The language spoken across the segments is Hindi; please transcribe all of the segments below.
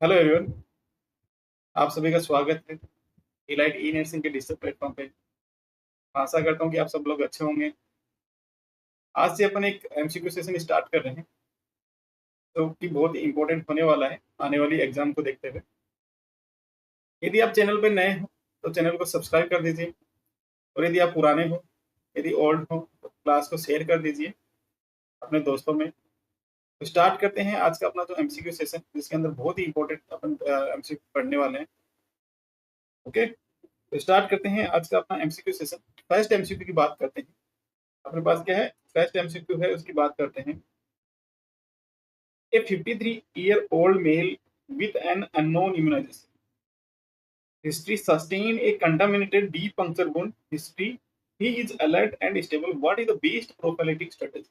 Hello everyone. आप सभी का स्वागत है इलाइट ई नर्सिंग के डिजिटल प्लेटफॉर्म पे। आशा करता हूँ कि आप सब लोग अच्छे होंगे। आज से अपन एक एमसीक्यू सेशन स्टार्ट कर रहे हैं जो कि बहुत ही इंपॉर्टेंट होने वाला है आने वाली एग्जाम को देखते हुए। यदि आप चैनल पर नए हो तो चैनल को सब्सक्राइब कर दीजिए, और यदि आप पुराने हो, यदि ओल्ड हो तो क्लास को शेयर कर दीजिए अपने दोस्तों में। तो स्टार्ट करते हैं आज का अपना जो एमसीक्यू सेशन, जिसके अंदर बहुत ही इंपॉर्टेंट अपन एमसीक्यू पढ़ने वाले हैं। ओके, तो स्टार्ट करते हैं आज का अपना एमसीक्यू सेशन। फर्स्ट एमसीक्यू की बात करते हैं। अपने पास क्या है, फर्स्ट एमसीक्यू है, उसकी बात करते हैं। ए 53-year-old male with an unknown immunization history sustained a contaminated deep puncture wound history. He is alert and stable. What is the best prophylactic strategy?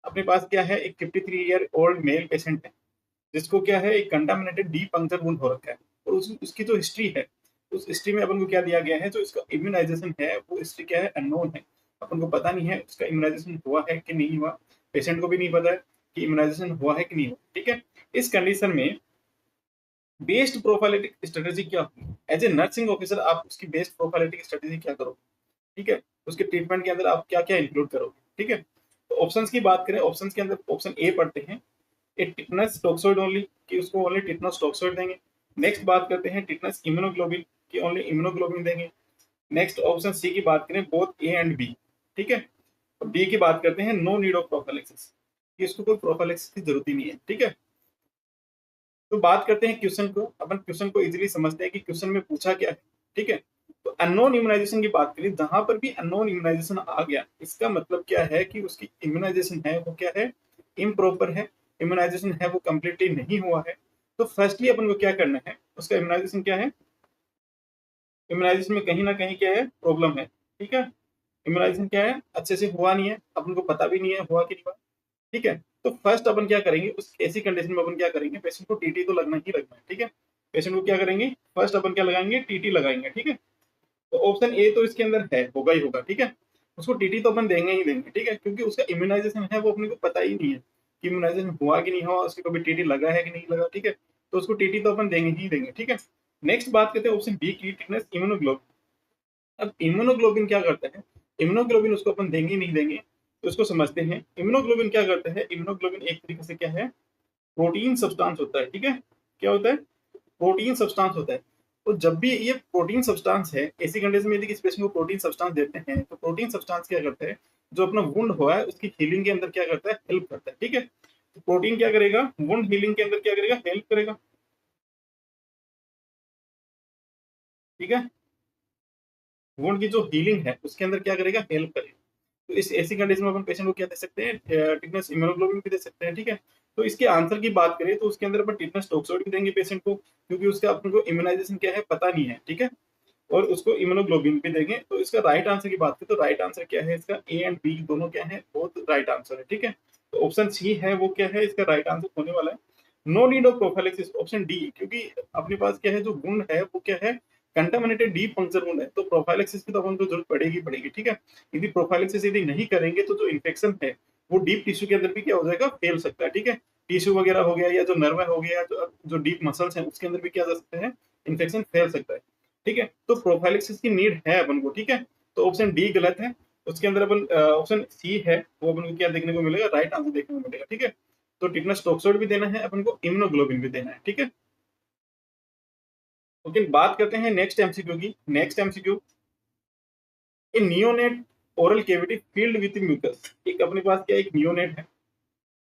अपने पास क्या है, एक 53-year-old मेल पेशेंट है जिसको क्या है, एक कंटामिनेटेड डीप पंक्चर वुंड हो रखा है, और उसकी जो हिस्ट्री है, उस हिस्ट्री में अपन को क्या दिया गया है, जो इसका इम्यूनाइजेशन है वो हिस्ट्री क्या है, अननोन है। अपन को पता नहीं है उसका इम्यूनाइजेशन हुआ है कि नहीं हुआ। पेशेंट को भी नहीं पता है कि इम्यूनाइजेशन हुआ है कि नहीं हुआ। ठीक है, इस कंडीशन में बेस्ट प्रोफाइलिटिक स्ट्रेटेजी क्या होगी? एज ए नर्सिंग ऑफिसर आप उसकी बेस्ट प्रोफाइलिटिक स्ट्रेटेजी क्या करोगे? ठीक है, उसके ट्रीटमेंट के अंदर आप क्या क्या इंक्लूड करोगे? ठीक है, तो ऑप्शंस की बात करें, ऑप्शंस के अंदर ऑप्शन ए पढ़ते हैं, टिटनस टॉक्सोइड ओनली, कि उसको ओनली टिटनस टॉक्सोइड देंगे। नेक्स्ट बात करते हैं टिटनस इम्यूनोग्लोबिन, की ओनली इम्यूनोग्लोबिन देंगे। नेक्स्ट ऑप्शन सी की बात करें, बोथ ए एंड बी। ठीक है, बी की बात करते हैं, नो नीड ऑफ प्रोफाइलेक्सिस, कि इसको कोई प्रोफाइलेक्सिस की जरूरत ही नहीं है। ठीक है, तो बात करते हैं क्वेश्चन को। अपन क्वेश्चन को इजीली समझते हैं कि क्वेश्चन में पूछा क्या है। ठीक है, तो अननोन इम्यूनाइजेशन की बात करें, जहां पर भी अननोन इम्यूनाइजेशन आ गया, इसका मतलब क्या है कि उसकी इम्यूनाइजेशन है वो क्या है, इम्प्रॉपर है। इम्यूनाइजेशन है वो कंप्लीटली नहीं हुआ है। तो फर्स्टली अपन को क्या करना है, उसका इम्यूनाइजेशन क्या है, इम्यूनाइजेशन में कहीं ना कहीं क्या है, प्रॉब्लम है। ठीक है, इम्यूनाइजेशन क्या है, अच्छे से हुआ नहीं है, अपन को पता भी नहीं है हुआ कि नहीं हुआ। ठीक है, तो फर्स्ट अपन क्या करेंगे, उस ऐसी कंडीशन में अपन क्या करेंगे, पेशेंट को टीटी तो लगना ही लगना है। ठीक है, पेशेंट को क्या करेंगे, फर्स्ट अपन क्या लगाएंगे, टीटी लगाएंगे। ठीक है, तो ऑप्शन ए तो इसके अंदर है, होगा ही होगा। ठीक है, उसको टीटी तो अपन देंगे ही देंगे। ठीक है, क्योंकि उसका इम्यूनाइजेशन है वो अपने को पता ही नहीं है कि इम्यूनाइजेशन हुआ कि नहीं हुआ, उसको कभी टीटी लगा है कि नहीं लगा। ठीक है, तो उसको टीटी तो अपन देंगे ही देंगे। ठीक है, नेक्स्ट बात करते हैं ऑप्शन बी की, टिटनेस इम्यूनोग्लोबिन। अब इम्यूनोग्लोबिन क्या करता है, इम्यूनोग्लोबिन उसको अपन देंगे नहीं देंगे, तो उसको समझते हैं। इम्यूनोग्लोबिन क्या करता है, इम्यूनोग्लोबिन एक तरीके से क्या है, प्रोटीन सब्सटेंस होता है। ठीक है, क्या होता है, प्रोटीन सब्सटेंस होता है। तो जब भी ये प्रोटीन सब्सटेंस है, ऐसी कंडीशन में यदि किसी पेशेंट को प्रोटीन सब्सटेंस देते हैं, तो प्रोटीन सब्सटेंस क्या करता है, जो अपना वुंड हुआ है उसकी हीलिंग के अंदर क्या करता है, हेल्प करता है। ठीक है, तो प्रोटीन क्या करेगा, वुंड हीलिंग के अंदर क्या करेगा, हेल्प करेगा। ठीक है, वुंड की जो हीलिंग है उसके अंदर क्या करेगा, हेल्प करेगा। तो इस ऐसी कंडीशन में अपन पेशेंट को क्या दे सकते हैं, टिटनेस इम्यूनोग्लोबिन भी दे सकते हैं। ठीक है, तो इसके आंसर की बात करें तो उसके अंदर अपन टिटनेस टॉक्सोइड भी देंगे पेशेंट को, क्योंकि उसका अपन को इम्यूनाइजेशन क्या है पता नहीं है। ठीक है, और उसको इम्यूनोग्लोबिन भी देंगे। तो इसका राइट आंसर की बात करें तो राइट आंसर क्या है, इसका ए एंड बी दोनों क्या है, बहुत राइट आंसर है। ठीक है, तो ऑप्शन सी है वो क्या है, इसका राइट आंसर होने वाला है। No need of prophylaxis, option D, क्योंकि अपने पास क्या है, जो वुंड है वो क्या है, कंटामिनेटेड डीप पंक्चर वुंड है, तो प्रोफाइलेक्सिस की तो अपन को जरूरत पड़ेगी पड़ेगी। ठीक है, यदि प्रोफाइलेक्सिस यदि नहीं करेंगे तो जो इन्फेक्शन है वो डीप टिश्यू के अंदर भी क्या हो जाएगा, फैल सकता है। ठीक है, टिश्यू वगैरह हो गया, या जो नर्व हो गया, जो डीप मसल्स हैं उसके अंदर भी क्या जा सकता है, इन्फेक्शन फैल सकता है। ठीक है, तो प्रोफाइलेक्सिस की नीड है अपन को। ठीक है, तो ऑप्शन डी गलत है। उसके अंदर अपन ऑप्शन सी है वो अपन को क्या देखने को मिलेगा, राइट आंसर देखने को मिलेगा। ठीक है, तो टिटनस टॉक्सोइड भी देना है अपन को, इम्यूनोग्लोबिन भी देना है। ठीक है, ओके, बात करते हैं नेक्स्ट एमसीक्यू की। Next MCQ, a neonate oral cavity filled with mucus. एक अपने पास क्या, एक नियोनेट है,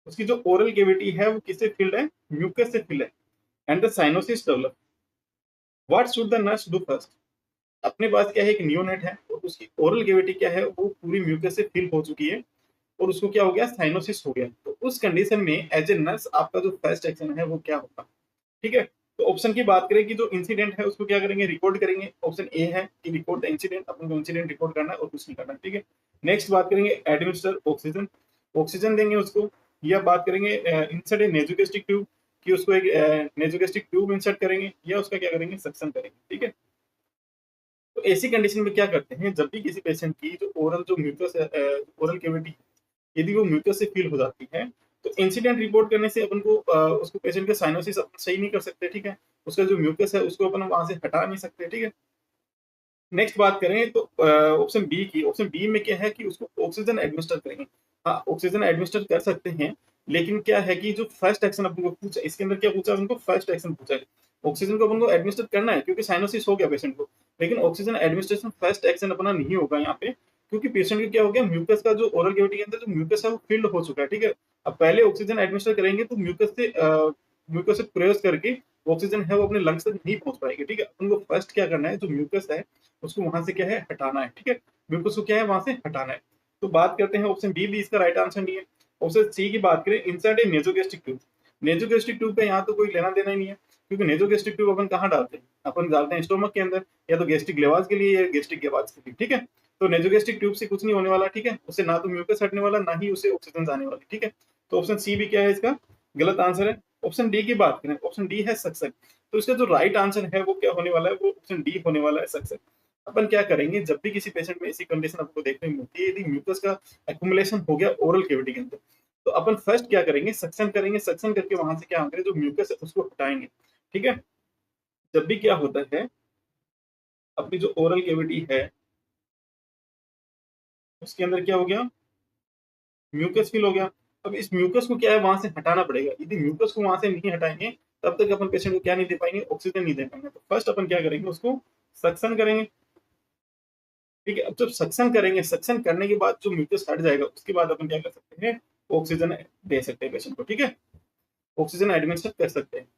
उसकी जो ओरल कैविटी है वो किससे फील्ड है, म्यूकस से फील्ड है, and the cyanosis develop. What should the nurse do first? अपने पास क्या है, एक नियोनेट है, तो उसकी ओरल कैविटी क्या है, वो पूरी म्यूकस से फिल हो चुकी है, और उसको क्या हो गया, साइनोसिस हो गया। तो उस कंडीशन में एज ए नर्स आपका जो फर्स्ट एक्शन है वो क्या होगा? ठीक है, तो ऑप्शन की बात करें कि जो इंसिडेंट है उसको क्या करेंगे, रिकॉर्ड करेंगे। ऑप्शन ए है कि रिकॉर्ड द इंसिडेंट, अपन को इंसिडेंट रिकॉर्ड करना है और कुछ नहीं करना। ठीक है, नेक्स्ट बात करेंगे एडमिनिस्टर ऑक्सीजन, ऑक्सीजन देंगे उसको, या बात करेंगे इंसर्ट ए नेजोगेस्ट्रिक ट्यूब, कि उसको एक नेजोगेस्ट्रिक ट्यूब इंसर्ट करेंगे, या उसका क्या करेंगे, सक्शन करेंगे। ठीक है, तो ऐसी कंडीशन में क्या करते हैं, जब भी किसी पेशेंट की जो ओरल जो म्यूकस ओरल कैविटी यदि वो म्यूकस से फिल हो जाती है, तो इंसिडेंट रिपोर्ट करने से अपन को उसको पेशेंट का साइनोसिस अपन सही नहीं कर सकते, ठीक है। उसका जो म्यूकस है उसको अपन वहां से हटा नहीं सकते, ठीक है। नेक्स्ट बात करें तो ऑप्शन बी की। ऑप्शन बी में क्या है कि उसको ऑक्सीजन एडमिनिस्टर करेंगे। हाँ, ऑक्सीजन एडमिनिस्टर कर सकते हैं, लेकिन क्या है कि जो फर्स्ट एक्शन अपन को पूछा, इसके अंदर क्या पूछा उनको, फर्स्ट एक्शन पूछा है। ऑक्सीजन को अपन को एडमिनिस्टर करना है क्योंकि साइनोसिस हो गया पेशेंट को, लेकिन ऑक्सीजन एडमिनिस्ट्रेशन फर्स्ट एक्शन अपना नहीं होगा यहाँ पे, क्योंकि पेशेंट को क्या हो गया, म्यूकस का जो ओरल कैविटी के अंदर जो म्यूकस है वो फिल्ड हो चुका है, ठीक है। अब पहले ऑक्सीजन एडमिनिस्टर करेंगे तो म्यूकस से प्रयोग करके ऑक्सीजन है वो अपने लंग्स तक नहीं पहुंच पाएगी, ठीक है। अपन को फर्स्ट क्या करना है, जो म्यूकस है उसको वहां से क्या है, हटाना है, ठीक है। म्यूकस को क्या है, वहां से हटाना है। तो बात करते हैं ऑप्शन बी भी इसका राइट आंसर नहीं है। ऑप्शन सी की बात करें, इंसर्ट ए नेजोगेस्ट्रिक ट्यूब। नेजोगेस्ट्रिक ट्यूब का यहाँ तो कोई लेना देना ही नहीं है, क्योंकि नेजोगेस्ट्रिक ट्यूब अपन कहाँ डालते हैं, अपन डालते हैं स्टोमक के अंदर, या तो गैस्ट्रिक लेवाज के लिए या गैस्ट्रिक गैवाज के लिए, ठीक है। तो नेजोगेस्ट्रिक ट्यूब से कुछ नहीं होने वाला, ठीक है। उससे ना तो म्यूकस हटने वाला, ना ही उसे ऑक्सीजन जाने वाली, ठीक है। तो ऑप्शन सी भी क्या है, इसका गलत आंसर है। ऑप्शन डी की बात करें, ऑप्शन डी है सक्सन। तो इसका जो राइट आंसर है वो क्या होने वाला है, वो ऑप्शन डी होने वाला है, सक्सन। अपन क्या करेंगे, जब भी किसी पेशेंट में ऐसी कंडीशन आपको देखने को मिलती है, यदि म्यूकस का एक्युमुलेशन हो गया ओरल कैविटी के अंदर, तो अपन फर्स्ट क्या करेंगे, सक्शन करेंगे। सक्शन करके वहां से क्या करेंगे, जो म्यूकस है उसको हटाएंगे, ठीक है। जब भी क्या होता है, अपनी जो ओरल कैविटी है उसके अंदर क्या हो गया, म्यूकस फिल हो गया। अब इस म्यूकस को क्या है, वहां से हटाना पड़ेगा। यदि म्यूकस को वहां से नहीं हटाएंगे, तब तक अपन पेशेंट को क्या नहीं दे पाएंगे, ऑक्सीजन नहीं दे पाएंगे। तो फर्स्ट अपन क्या करेंगे, उसको सक्शन करेंगे, ठीक है। अब जब सक्शन करेंगे, सक्शन करने के बाद जो म्यूकस हट जाएगा, उसके बाद अपन क्या कर सकते हैं, ऑक्सीजन दे सकते हैं पेशेंट को, ठीक है। ऑक्सीजन एडमिनिस्टर कर सकते हैं।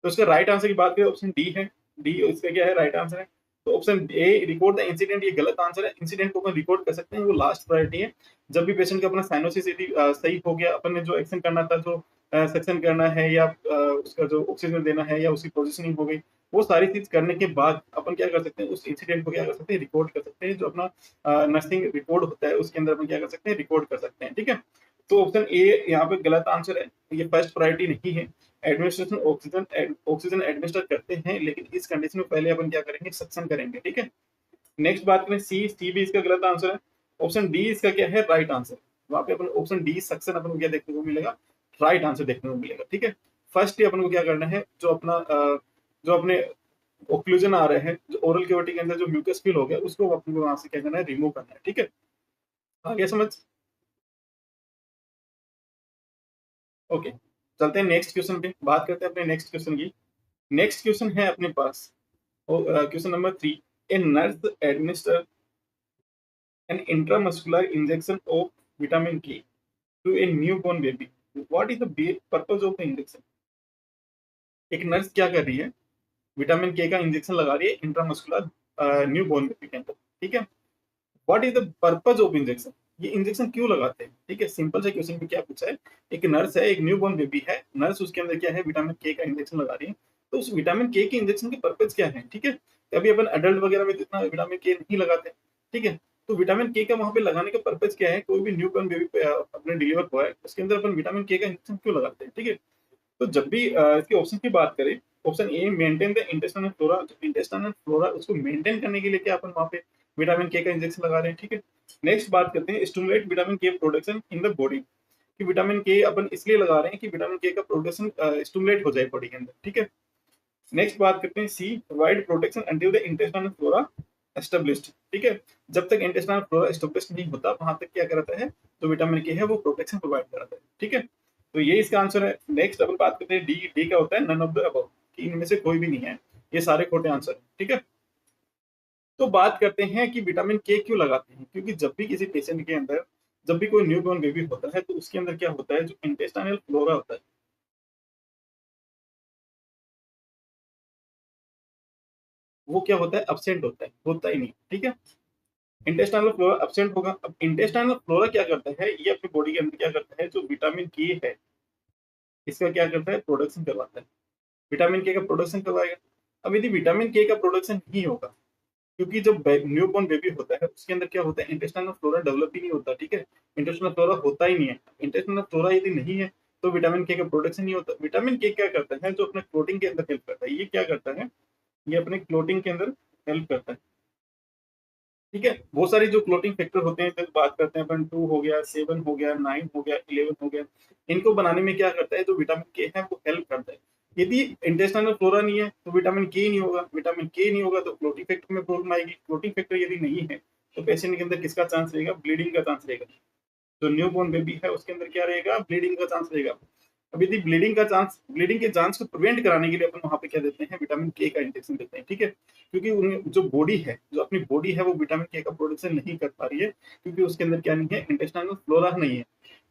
तो इसका राइट आंसर की बात करें, ऑप्शन डी है। डी इसका क्या है, राइट आंसर है। तो option A, record the incident, ये गलत आंसर है। इंसिडेंट को अपन रिकॉर्ड कर सकते हैं, वो लास्ट प्रायोरिटी है। जब भी पेशेंट का अपना साइनोसिस यदि सही हो गया, अपन ने जो एक्शन करना था, जो सेक्शन करना है, या उसका जो ऑक्सीजन देना है, या उसकी पोजिशनिंग हो गई, वो सारी चीज करने के बाद अपन क्या कर सकते हैं, उस इंसिडेंट को क्या कर सकते हैं, रिकॉर्ड कर सकते हैं। जो अपना नर्सिंग रिकॉर्ड होता है उसके अंदर अपन क्या कर सकते हैं, रिकॉर्ड कर सकते हैं, ठीक है। तो ऑप्शन ए यहाँ पे गलत आंसर है, ये फर्स्ट प्रायोरिटी नहीं है। एडमिनिस्ट्रेशन ऑक्सीजन एडमिनिस्टर करते हैं, लेकिन इस कंडीशन में पहले अपन क्या करेंगे, सक्शन करेंगे, ठीक है। नेक्स्ट बात करें, सी। सी भी इसका गलत आंसर है। ऑप्शन डी इसका क्या है, राइट आंसर। वहां पे अपन ऑप्शन डी सक्शन अपन को क्या देखने को मिलेगा, राइट आंसर देखने को मिलेगा, ठीक है। फर्स्ट ही अपन को क्या करना है, जो जो अपने ओक्लूजन आ रहे हैं, जो ओरल कैविटी के अंदर जो म्यूकस फिल हो गया, उसको अपन को वहां से क्या करना है, रिमूव करना है, ठीक है। आ गया समझ? ओके, चलते हैं नेक्स्ट क्वेश्चन पे, बात करते हैं अपने नेक्स्ट क्वेश्चन की। नेक्स्ट क्वेश्चन है अपने पास, question number 3। A nurse administer an intramuscular injection of vitamin K to a newborn baby, what is the purpose of the injection. एक नर्स क्या कर रही है, विटामिन के का इंजेक्शन लगा रही है इंट्रामस्कुलर न्यूबॉर्न बेबी के अंदर, ठीक है। What is the purpose of injection, ये इंजेक्शन क्यों लगाते हैं, ठीक है। सिंपल से क्वेश्चन में क्या पूछा है, एक नर्स है, एक न्यूबॉर्न बेबी है, नर्स उसके अंदर क्या है, विटामिन के का इंजेक्शन लगा रही है। तो उस विटामिन के इंजेक्शन के पर्पज क्या है, ठीक है। कभी अपन अडल्ट वगैरह में इतना विटामिन के नहीं लगाते, ठीक है। तो विटामिन के का वहां पे लगाने का पर्पज क्या है, कोई भी न्यूबॉर्न बेबी अपने डिलीवर हुआ है, उसके अंदर अपन विटामिन के का इंजेक्शन क्यों लगाते हैं, ठीक है। तो जब भी इसके ऑप्शन की बात करें, option A, maintain the intestinal flora. Intestinal flora उसको मेंटेन करने के लिए क्या अपन वहां पे विटामिन के का इंजेक्शन लगा रहे हैं, ठीक है। नेक्स्ट बात करते हैं, स्टिमुलेट विटामिन के प्रोडक्शन इन द बॉडी। कि विटामिन के अपन इसलिए लगा रहे हैं कि विटामिन के का प्रोडक्शन स्टिमुलेट हो जाए बॉडी के अंदर, ठीक है। नेक्स्ट बात करते हैं, C, provide protection until the intestinal flora established, ठीक है। जब तक इंटेस्टाइनल फ्लोरा एस्टेब्लिश नहीं होता, वहां तक क्या कराता है, जो विटामिन के है वो प्रोटेक्शन प्रोवाइड कराता है, ठीक है। तो ये इसका आंसर है। नेक्स्ट अपन बात करते हैं, डी। डी का होता है नन ऑफ द अबव, कि इनमें से कोई भी नहीं है, ये सारे खोटे आंसर है, ठीक है। तो बात करते हैं कि विटामिन के क्यों लगाते हैं, क्योंकि जब भी किसी पेशेंट के अंदर, जब भी कोई न्यूबॉर्न बेबी होता है, तो उसके अंदर क्या होता है, जो इंटेस्टाइनल फ्लोरा होता है, वो क्या होता है, अपसेंट होता ही नहीं, ठीक है। इंटेस्टाइनल फ्लोरा एब्सेंट होगा। अब इंटेस्टाइनल फ्लोरा क्या करता है, ये अपनी बॉडी के अंदर क्या करता है, जो विटामिन के है इसका क्या करता है, प्रोडक्शन करवाता है। विटामिन के का प्रोडक्शन करवाएगा। अब यदि विटामिन के का प्रोडक्शन नहीं होगा, क्योंकि जब न्यूबॉर्न बेबी होता है उसके अंदर क्या होता है, इंटेस्टाइनल फ्लोरा डेवलप ही नहीं होता, ठीक है। इंटेस्टाइनल फ्लोरा होता ही नहीं है। इंटेस्टाइनल फ्लोरा यदि नहीं है, तो विटामिन के का प्रोडक्शन नहीं होता। विटामिन के क्या करता है, जो अपने क्लोटिंग के अंदर हेल्प करता है, ये क्या करता है, ये अपने क्लोटिंग के अंदर हेल्प करता है। ठीक है। बहुत सारी जो क्लोटिंग फैक्टर होते हैं, जब बात करते हैं अपन, 2 हो गया, 7 हो गया, 9 हो गया, 11 हो गया, इनको बनाने में क्या करता है, जो विटामिन के है वो हेल्प करता है। यदि इंटेस्टाइनल फ्लोरा नहीं है तो विटामिन के नहीं होगा, विटामिन के नहीं होगा तो क्लोटिंग फैक्टर में प्रॉब्लम आएगी, क्लोटिंग फैक्टर यदि नहीं है तो पेशेंट के अंदर किसका चांस रहेगा, ब्लीडिंग का चांस रहेगा। जो न्यू बॉर्न बेबी है उसके अंदर क्या रहेगा, ब्लीडिंग का चांस रहेगा। अब यदि ब्लीडिंग के चांस को प्रिवेंट कराने के लिए अपन वहां पे क्या देते हैं, विटामिन के का इंजेक्शन देते हैं। ठीक है, क्योंकि जो बॉडी है, जो अपनी बॉडी है, वो विटामिन के का प्रोडक्शन नहीं कर पा रही है, क्योंकि उसके अंदर क्या नहीं है, इंटेस्टाइनल फ्लोरा नहीं है।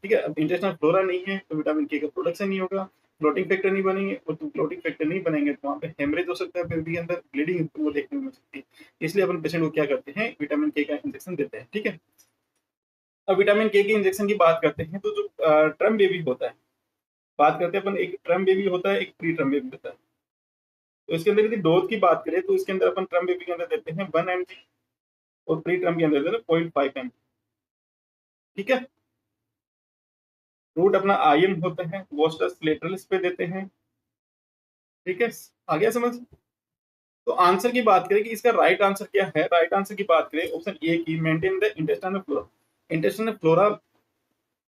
ठीक है, अब इंटेस्टाइनल फ्लोरा नहीं है तो विटामिन के का प्रोडक्शन नहीं होगा, क्लोटिंग फैक्टर नहीं बनेंगे, और तो क्लोटिंग फैक्टर नहीं बनेंगे तो वहाँ पे हेमरेज हो सकता है बेबी के अंदर, ब्लीडिंग वो देखने को मिल सकती है। इसलिए अपन पेशेंट को क्या करते हैं, विटामिन के का इंजेक्शन देते हैं। ठीक है, अब विटामिन के इंजेक्शन की बात करते हैं तो जो ट्रम बेबी होता है, बात करते हैं अपन, एक ट्रम बेबी होता है, एक प्री ट्रम बेबी होता है। तो इसके अंदर यदि डोज की बात करें तो इसके अंदर अपन ट्रम बेबी के अंदर देते हैं 1 mg, और प्री ट्रम के अंदर देते हैं 0.5 mg। ठीक है, रूट अपना आयन होता है, वोस्टस लेटरल्स पे देते हैं। ठीक है, आ गया समझ। तो आंसर की बात करें कि इसका राइट आंसर क्या है, राइट आंसर की बात करें ऑप्शन ए की, maintain the intestinal flora. Intestinal flora,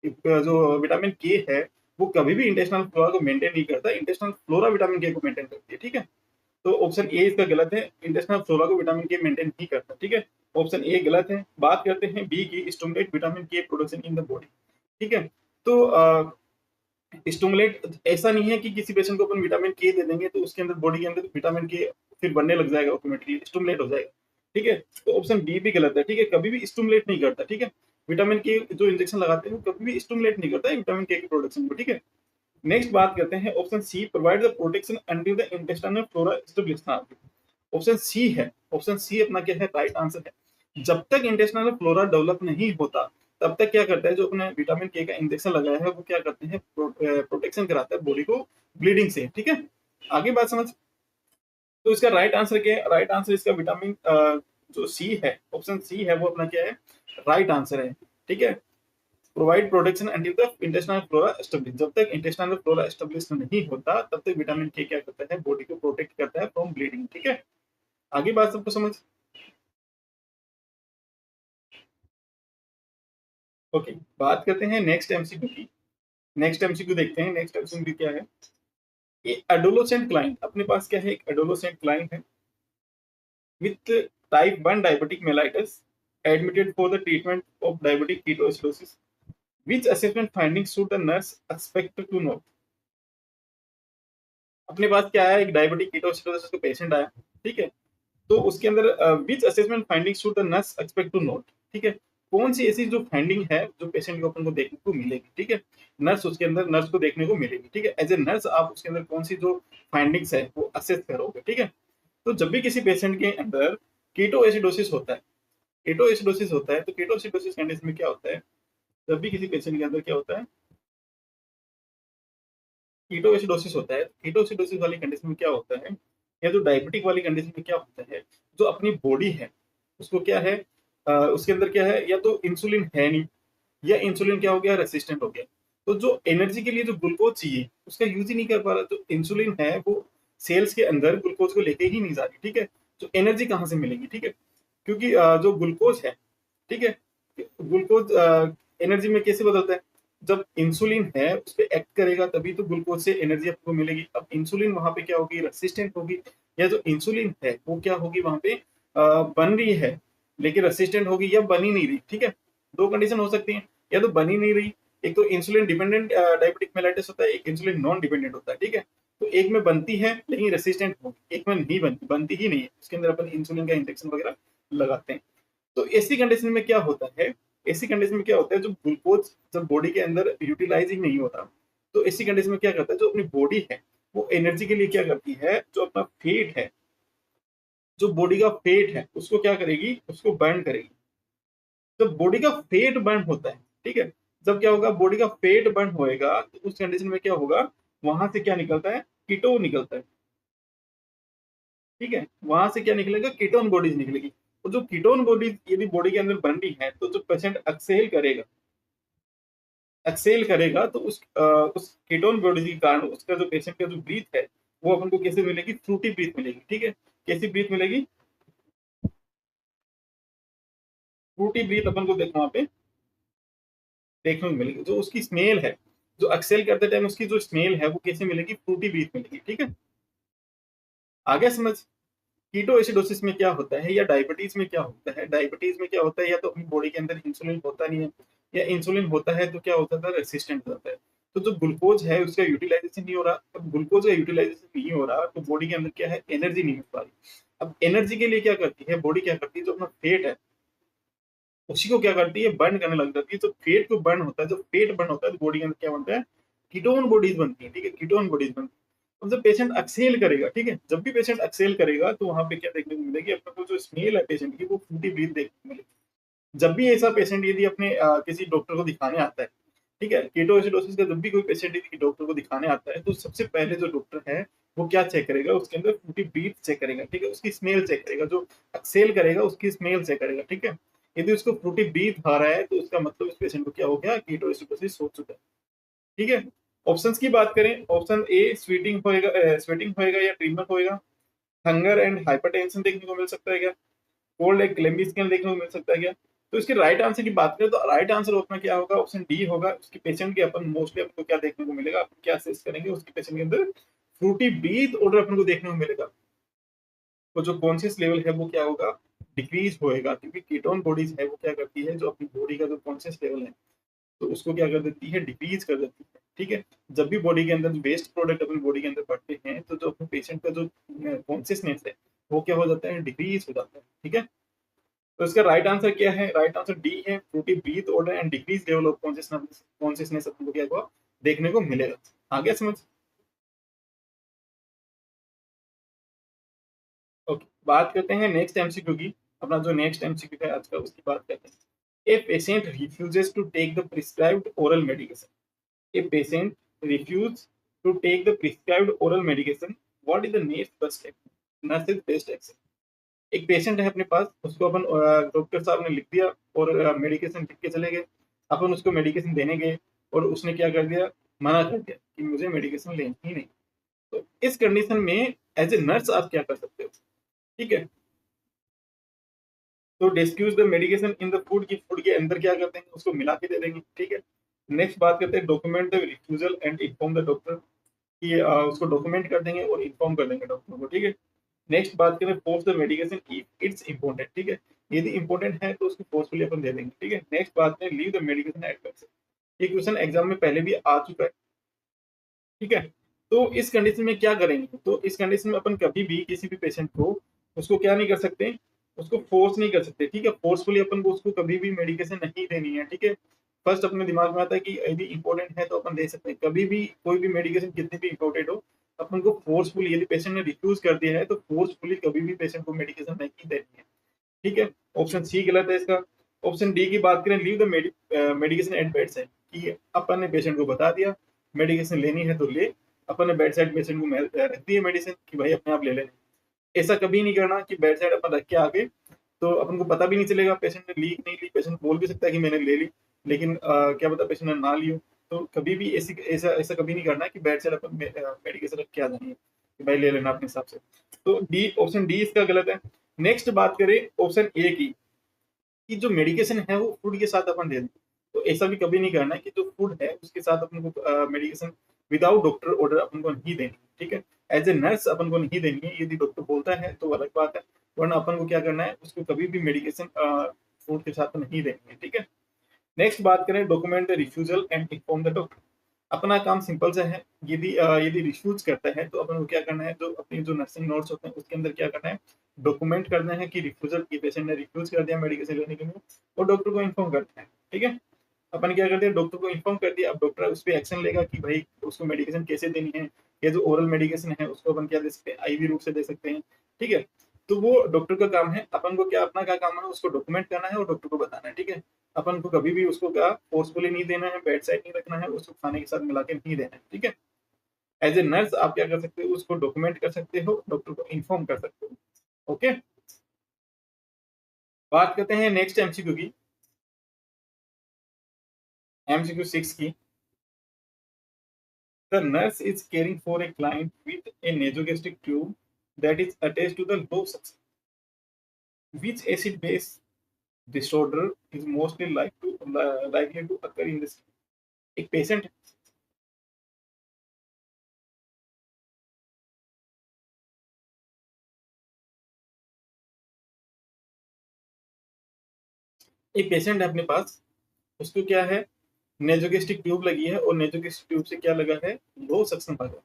जो विटामिन के है वो कभी भी इंटेस्टाइनल फ्लोरा को मेंटेन नहीं करता, इंटेस्टाइनल फ्लोरा विटामिन के को मेंटेन करती है। ठीक है, तो ऑप्शन ए इसका गलत है, इंटेस्टाइनल फ्लोरा को विटामिन के मेंटेन नहीं करता। ठीक है, ऑप्शन ए गलत है। बात करते हैं बी की, स्टिमुलेट विटामिन के प्रोडक्शन इन द बॉडी। ठीक है, तो स्टिमुलेट ऐसा नहीं है कि किसी पेशेंट को अपन विटामिन के दे देंगे तो उसके अंदर, बॉडी के अंदर विटामिन के फिर बनने लग जाएगा, ऑटोमेटिकली स्टिमुलेट हो जाएगा। ठीक है, तो ऑप्शन बी भी गलत है। ठीक है, कभी भी स्टिमुलेट नहीं करता। ठीक है, विटामिन के जो इंजेक्शन लगाते हैं वो कभी भी स्टिमुलेट नहीं करता है विटामिन के प्रोडक्शन को। ठीक है, नेक्स्ट बात करते हैं option C, provide the protection until the intestinal flora establish. Option C है, ऑप्शन सी अपना क्या है, राइट आंसर है। जब तक इंटेस्टाइनल फ्लोरा डेवलप नहीं होता तब तक क्या करता है, जो अपने विटामिन के का इंजेक्शन लगाया है वो क्या करते हैं, प्रोटेक्शन कराता है बॉडी को ब्लीडिंग से। ठीक है, आगे बात समझ। तो इसका राइट आंसर क्या है, राइट आंसर इसका विटामिन जो सी है, ऑप्शन सी है वो अपना क्या है, राइट आंसर है। ठीक है, provide protection until the intestinal flora establish. जब तक इंटेस्टाइनल फ्लोरा एस्टेब्लिश नहीं होता तब तक विटामिन के क्या करता है, बॉडी को प्रोटेक्ट करता है फ्रॉम ब्लीडिंग। ठीक है, आगे बात सबको समझ। ओके, बात करते हैं नेक्स्ट एमसीक्यू की। नेक्स्ट एमसीक्यू देखते हैं, नेक्स्ट एमसीक्यू क्या है। ये एडोलोसेंट क्लाइंट, अपने पास क्या है, एक एडोलोसेंट क्लाइंट है with type 1 diabetic mellitus, admitted for the treatment of diabetic ketoacidosis. Which assessment findings should the nurse expect to know. अपने पास क्या है, एक डायबिटिक कीटोएसिडोसिस का पेशेंट आया। ठीक है, तो उसके अंदर which assessment finding should the nurse expect to note. ठीक है, कौन सी ऐसी जो फाइंडिंग है जो पेशेंट को अपन को देखने को मिलेगी। ठीक है, नर्स उसके अंदर, नर्स को देखने को मिलेगी। ठीक है, एज ए नर्स आप उसके अंदर कौन सी जो फाइंडिंग्स है वो असेस करोगे। ठीक है, तो जब भी किसी पेशेंट के अंदर कीटोएसिडोसिस होता है, कीटोएसिडोसिस होता है, तो कीटोएसिडोसिस कंडीशन में क्या होता है, जब भी किसी पेशेंट के अंदर क्या होता है, कीटोएसिडोसिस होता है, कीटोएसिडोसिस वाली कंडीशन में क्या होता है, या जो डायबिटिक वाली कंडीशन में क्या होता है, जो अपनी बॉडी है उसको क्या है, उसके अंदर क्या है, या तो इंसुलिन है नहीं, या इंसुलिन क्या हो गया, रेसिस्टेंट हो गया। तो जो एनर्जी के लिए जो ग्लूकोज चाहिए उसका यूज ही नहीं कर पा रहा, तो इंसुलिन है वो सेल्स के अंदर ग्लूकोज को लेके ही नहीं जा रही। ठीक है, तो एनर्जी कहाँ से मिलेगी। ठीक है, क्योंकि जो ग्लूकोज है, ठीक है, ग्लूकोज एनर्जी में कैसे बदलता है, जब इंसुलिन है उस पर एक्ट करेगा तभी तो ग्लूकोज से एनर्जी आपको मिलेगी। अब इंसुलिन वहां पे क्या होगी, रेसिस्टेंट होगी, या जो इंसुलिन है वो क्या होगी वहां पे, बन रही है लेकिन रेसिस्टेंट होगी, या बन ही नहीं रही। ठीक है, दो कंडीशन हो सकती है, या तो बन ही नहीं रही, एक तो इंसुलिन डिपेंडेंट डायबिटिक मेलाइटिस होता है, एक इंसुलिन नॉन डिपेंडेंट होता है। ठीक है, तो एक में बनती है लेकिन रेसिस्टेंट होगी, एक में नहीं बनती, बनती ही नहीं है, उसके अंदर अपन इंसुलिन का इंजेक्शन वगैरह लगाते हैं। तो ऐसी कंडीशन में क्या होता है, ऐसी कंडीशन में क्या होता है, जो ग्लूकोज जब बॉडी के अंदर यूटिलाइज ही नहीं होता, तो ऐसी कंडीशन में क्या करता है, जो अपनी बॉडी है वो एनर्जी के लिए क्या करती है, जो अपना फेट है, जो बॉडी का फेट है उसको क्या करेगी, उसको बर्न करेगी। जब बॉडी का फेट बर्न होता है, ठीक है, जब क्या होगा, बॉडी का फेट बर्न होएगा तो उस कंडीशन में क्या होगा, वहां से क्या निकलता है, कीटोन निकलता है। ठीक है, वहां से क्या निकलेगा, कीटोन बॉडीज निकलेगी। और जो कीटोन बॉडीज यदि बॉडी के अंदर बन रही है तो जो पेशेंट एक्सेल करेगा, एक्सेल करेगा तो उस कीटोन बॉडी के कारण उसका जो पेशेंट का जो ब्रीथ है वो अपन को कैसे मिलेगी, फ्रूटी ब्रीथ मिलेगी। ठीक है, कैसी ब्रीथ मिलेगी, फ्रूटी ब्रीथ अपन को देखो वहां पे देखने को मिलेगी। जो उसकी स्मेल है, जो एक्सेल करते टाइम उसकी जो स्मेल है वो कैसे मिलेगी, फ्रूटी ब्रीथ मिलेगी। ठीक है, आगे समझ। कीटो एसिडोसिस में क्या होता है या डायबिटीज में क्या होता है, डायबिटीज में क्या होता है, या तो अपनी बॉडी के अंदर इंसुलिन होता नहीं है, या इंसुलिन होता है तो क्या होता है, रेसिस्टेंट होता है। तो जो ग्लूकोज है उसका यूटिलाइजेशन नहीं हो रहा। अब ग्लूकोज का यूटिलाइजेशन नहीं हो रहा तो बॉडी के अंदर क्या है, एनर्जी नहीं मिल पा रही। अब एनर्जी के लिए क्या करती है बॉडी, क्या करती है, जो अपना फेट है उसी को क्या करती है, बर्न करने लग जाती है। तो फेट को बर्न होता है, जो फेट बर्न होता है तो बॉडी के अंदर क्या बनता है, कीटोन बॉडीज बनती है। ठीक है, कीटोन बॉडीज बनती है। अब जब पेशेंट एक्सेल करेगा, ठीक है, जब भी पेशेंट एक्सेल करेगा तो वहां पे क्या देखने को मिलेगी, अपने को जो स्मेल है पेशेंट की वो फ्रूटी ब्रीथ देखने को मिलेगी। जब भी ऐसा पेशेंट यदि अपने किसी डॉक्टर को दिखाने आता है, ठीक है, कीटोएसिडोसिस का जब भी कोई पेशेंट यदि डॉक्टर को दिखाने आता है तो सबसे पहले जो डॉक्टर है वो क्या चेक करेगा, उसके अंदर फ्रूटी ब्रीथ चेक करेगा। ठीक है, उसकी स्मेल चेक करेगा, जो एक्सेल करेगा उसकी स्मेल चेक करेगा। ठीक है, यदि उसको फ्रूटी ब्रीथ आ रहा है तो उसका मतलब इस पेशेंट को क्या हो गया, कीटोएसिडोसिस हो चुका है। ठीक है, ऑप्शंस की बात करें, ऑप्शन ए स्वीटिंग होएगा, स्वेटिंग होएगा या ट्रीमर होएगा। हंगर एंड हाइपरटेंशन देखने को मिल सकता है क्या, कोल्ड एक ग्लेमी स्किन देखने को मिल सकता है क्या। तो इसके राइट आंसर की बात करें तो राइट आंसर अपना क्या होगा, ऑप्शन डी होगा। उसके पेशेंट के अपन मोस्टली आपको क्या देखने को मिलेगा, अपन क्या असेस करेंगे उसके पेशेंट के अंदर फ्रूटी ब्रीथ ऑर्डर अपन को देखने को मिलेगा। तो जो कॉन्शियस लेवल है वो क्या होगा, डिक्रीज होएगा, क्योंकि कीटोन बॉडीज है वो क्या करती है, जो अपनी बॉडी का जो कॉन्शियस लेवल है तो उसको क्या कर देती है, डिक्रीज कर देती है। ठीक है, जब भी बॉडी के अंदर वेस्ट प्रोडक्ट अपनी बॉडी के अंदर बढ़ते हैं तो जो अपने पेशेंट का जो कॉन्शियसनेस है वो क्या हो जाता है, डिक्रीज हो जाता है। ठीक है, तो इसका राइट आंसर क्या है, राइट आंसर डी है, fruity breath odour and decrease level of consciousness अपन को क्या होगा, देखने को मिलेगा। आगे समझ। ओके, बात करते हैं नेक्स्ट एमसीक्यू की। अपना जो नेक्स्ट एमसीक्यू है आज का उसकी बात करते हैं। A patient refuses to take the prescribed oral medication. A patient refuse to take the prescribed oral medication, what is the next best action, nurse best action. एक पेशेंट है अपने पास, उसको अपन डॉक्टर साहब ने लिख दिया और मेडिकेशन लिख के चले गए। अपन उसको मेडिकेशन देने गए और उसने क्या कर दिया, मना कर दिया कि मुझे मेडिकेशन लेनी ही नहीं। तो इस कंडीशन में एज ए नर्स आप क्या कर सकते हो। ठीक है, तो discuss the medication in the food, की फूड के अंदर क्या करते हैं, उसको मिला के दे देंगे। ठीक है, नेक्स्ट बात करते हैं document the refusal and inform the doctor, कि उसको डॉक्यूमेंट कर देंगे और इन्फॉर्म कर देंगे डॉक्टर को। ठीक है, नेक्स्ट बात करें force the medication if it's important. ठीक है, यदि इंपॉर्टेंट है तो उसको फोर्सफुली अपन दे देंगे। ठीक है, नेक्स्ट बात करें leave the medication at bed. ये क्वेश्चन एग्जाम में पहले भी आ चुका है। ठीक है, तो इस कंडीशन में क्या करेंगे, तो इस कंडीशन में अपन कभी भी किसी भी पेशेंट को उसको क्या नहीं कर सकते, उसको फोर्स नहीं कर सकते। ठीक है, फोर्सफुली अपन को उसको कभी भी मेडिकेशन नहीं देनी है। ठीक है, फर्स्ट अपने दिमाग में आता है कि यदि इंपॉर्टेंट है तो अपन दे सकते हैं। कभी भी कोई भी मेडिकेशन कितनी भी इंपॉर्टेंट हो, अपन को फोर्सफुली, यदि पेशेंट ने रिफ्यूज कर दिया है तो फोर्सफुली कभी भी पेशेंट को मेडिकेशन नहीं देनी है। ठीक है, ऑप्शन सी गलत है इसका। ऑप्शन डी की बात करें, leave the medication at bedside, कि अपन ने पेशेंट को बता दिया मेडिकेशन लेनी है तो ले, अपन ने बेड साइड पेशेंट को रख दी है मेडिसिन कि भाई अपने आप ले लेना। ऐसा कभी नहीं करना कि बेड साइड अपन रख के आगे तो अपन को पता भी नहीं चलेगा पेशेंट ने ली नहीं ली। पेशेंट बोल भी सकता है कि मैंने ले ली, लेकिन क्या पता पेशेंट ने ना ली हो। तो कभी भी ऐसी ऐसा ऐसा कभी नहीं करना है कि बेड साइड अपन मेडिकेशन रख के आ जाएंगे कि भाई ले लेना अपने हिसाब से। तो डी, ऑप्शन डी इसका गलत है। नेक्स्ट बात करें ऑप्शन ए की, कि जो मेडिकेशन है वो फूड के साथ अपन दे दें। तो ऐसा भी कभी नहीं करना है कि जो फूड है उसके साथ अपन को मेडिकेशन विदाउट डॉक्टर ऑर्डर अपन को नहीं देनी। ठीक है, एज ए नर्स अपन को नहीं देनी है। यदि डॉक्टर बोलता है तो अलग बात है, वरना अपन को क्या करना है, उसको कभी भी मेडिकेशन फूड के साथ नहीं देनी है। ठीक है, नेक्स्ट बात करें document the refusal and inform the doctor. अपना काम सिंपल सा है, यदि रिफ्यूज करता है तो अपन को क्या करना है, जो अपनी जो नर्सिंग नोट्स होते हैं उसके अंदर क्या करना है, डॉक्यूमेंट करना है कि रिफ्यूजल की पेशेंट ने रिफ्यूज कर दिया मेडिकेशन लेने के लिए, और डॉक्टर को इन्फॉर्म करना है। ठीक है, अपन क्या करते हैं, डॉक्टर को इन्फॉर्म कर दिया, अब डॉक्टर उस पर एक्शन लेगा कि भाई उसको मेडिकेशन कैसे देनी है। या जो ओरल मेडिकेशन है उसको अपन क्या दे सकते हैं, आईवी रूट से दे सकते हैं। ठीक है, तो वो डॉक्टर का काम है। अपन को क्या, अपना क्या काम है, उसको डॉक्यूमेंट करना है और डॉक्टर को बताना है। ठीक है, अपन को कभी भी उसको क्या फोर्सफुली नहीं देना है, बेड साइड नहीं रखना है, उसको खाने के साथ मिला के नहीं देना है। ठीक है, एज ए नर्स आप क्या कर सकते हो, उसको डॉक्यूमेंट कर सकते हो, डॉक्टर को इन्फॉर्म कर सकते हो। ओके, बात करते हैं नेक्स्ट एमसीक्यू की, एमसीक्यू 6 की। The nurse is caring for a client with a nasogastric tube that is attached to the low suction. Which acid base disorder is mostly likely to occur in this. एक पेशेंट है अपने पास, उसको क्या है, नेजोगेस्ट्रिक ट्यूब लगी है और नेजोगेस्ट्रिक ट्यूब से क्या लगा है, लो सक्शन भाग है।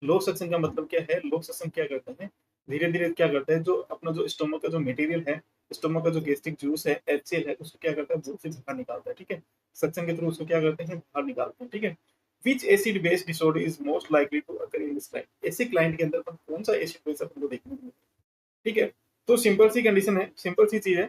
लो सक्शन का मतलब क्या है, लो सक्शन क्या करता है, धीरे धीरे क्या करता है, जो अपना जो स्टोमक का जो मटेरियल है, स्टोमक का जो गैस्ट्रिक जूस है, HCl है, उसको क्या करता है, मुंह से बाहर निकालता है। ठीक है, सक्शन के थ्रू उसको क्या करते हैं, बाहर निकालते हैं। ठीक है, which acid based disorder is most likely to occur in this client, ऐसे क्लाइंट के अंदर पर कौन सा एसिड बेस अपन को देखने को मिलेगा। ठीक है, तो सिंपल सी कंडीशन है, सिंपल सी चीज है।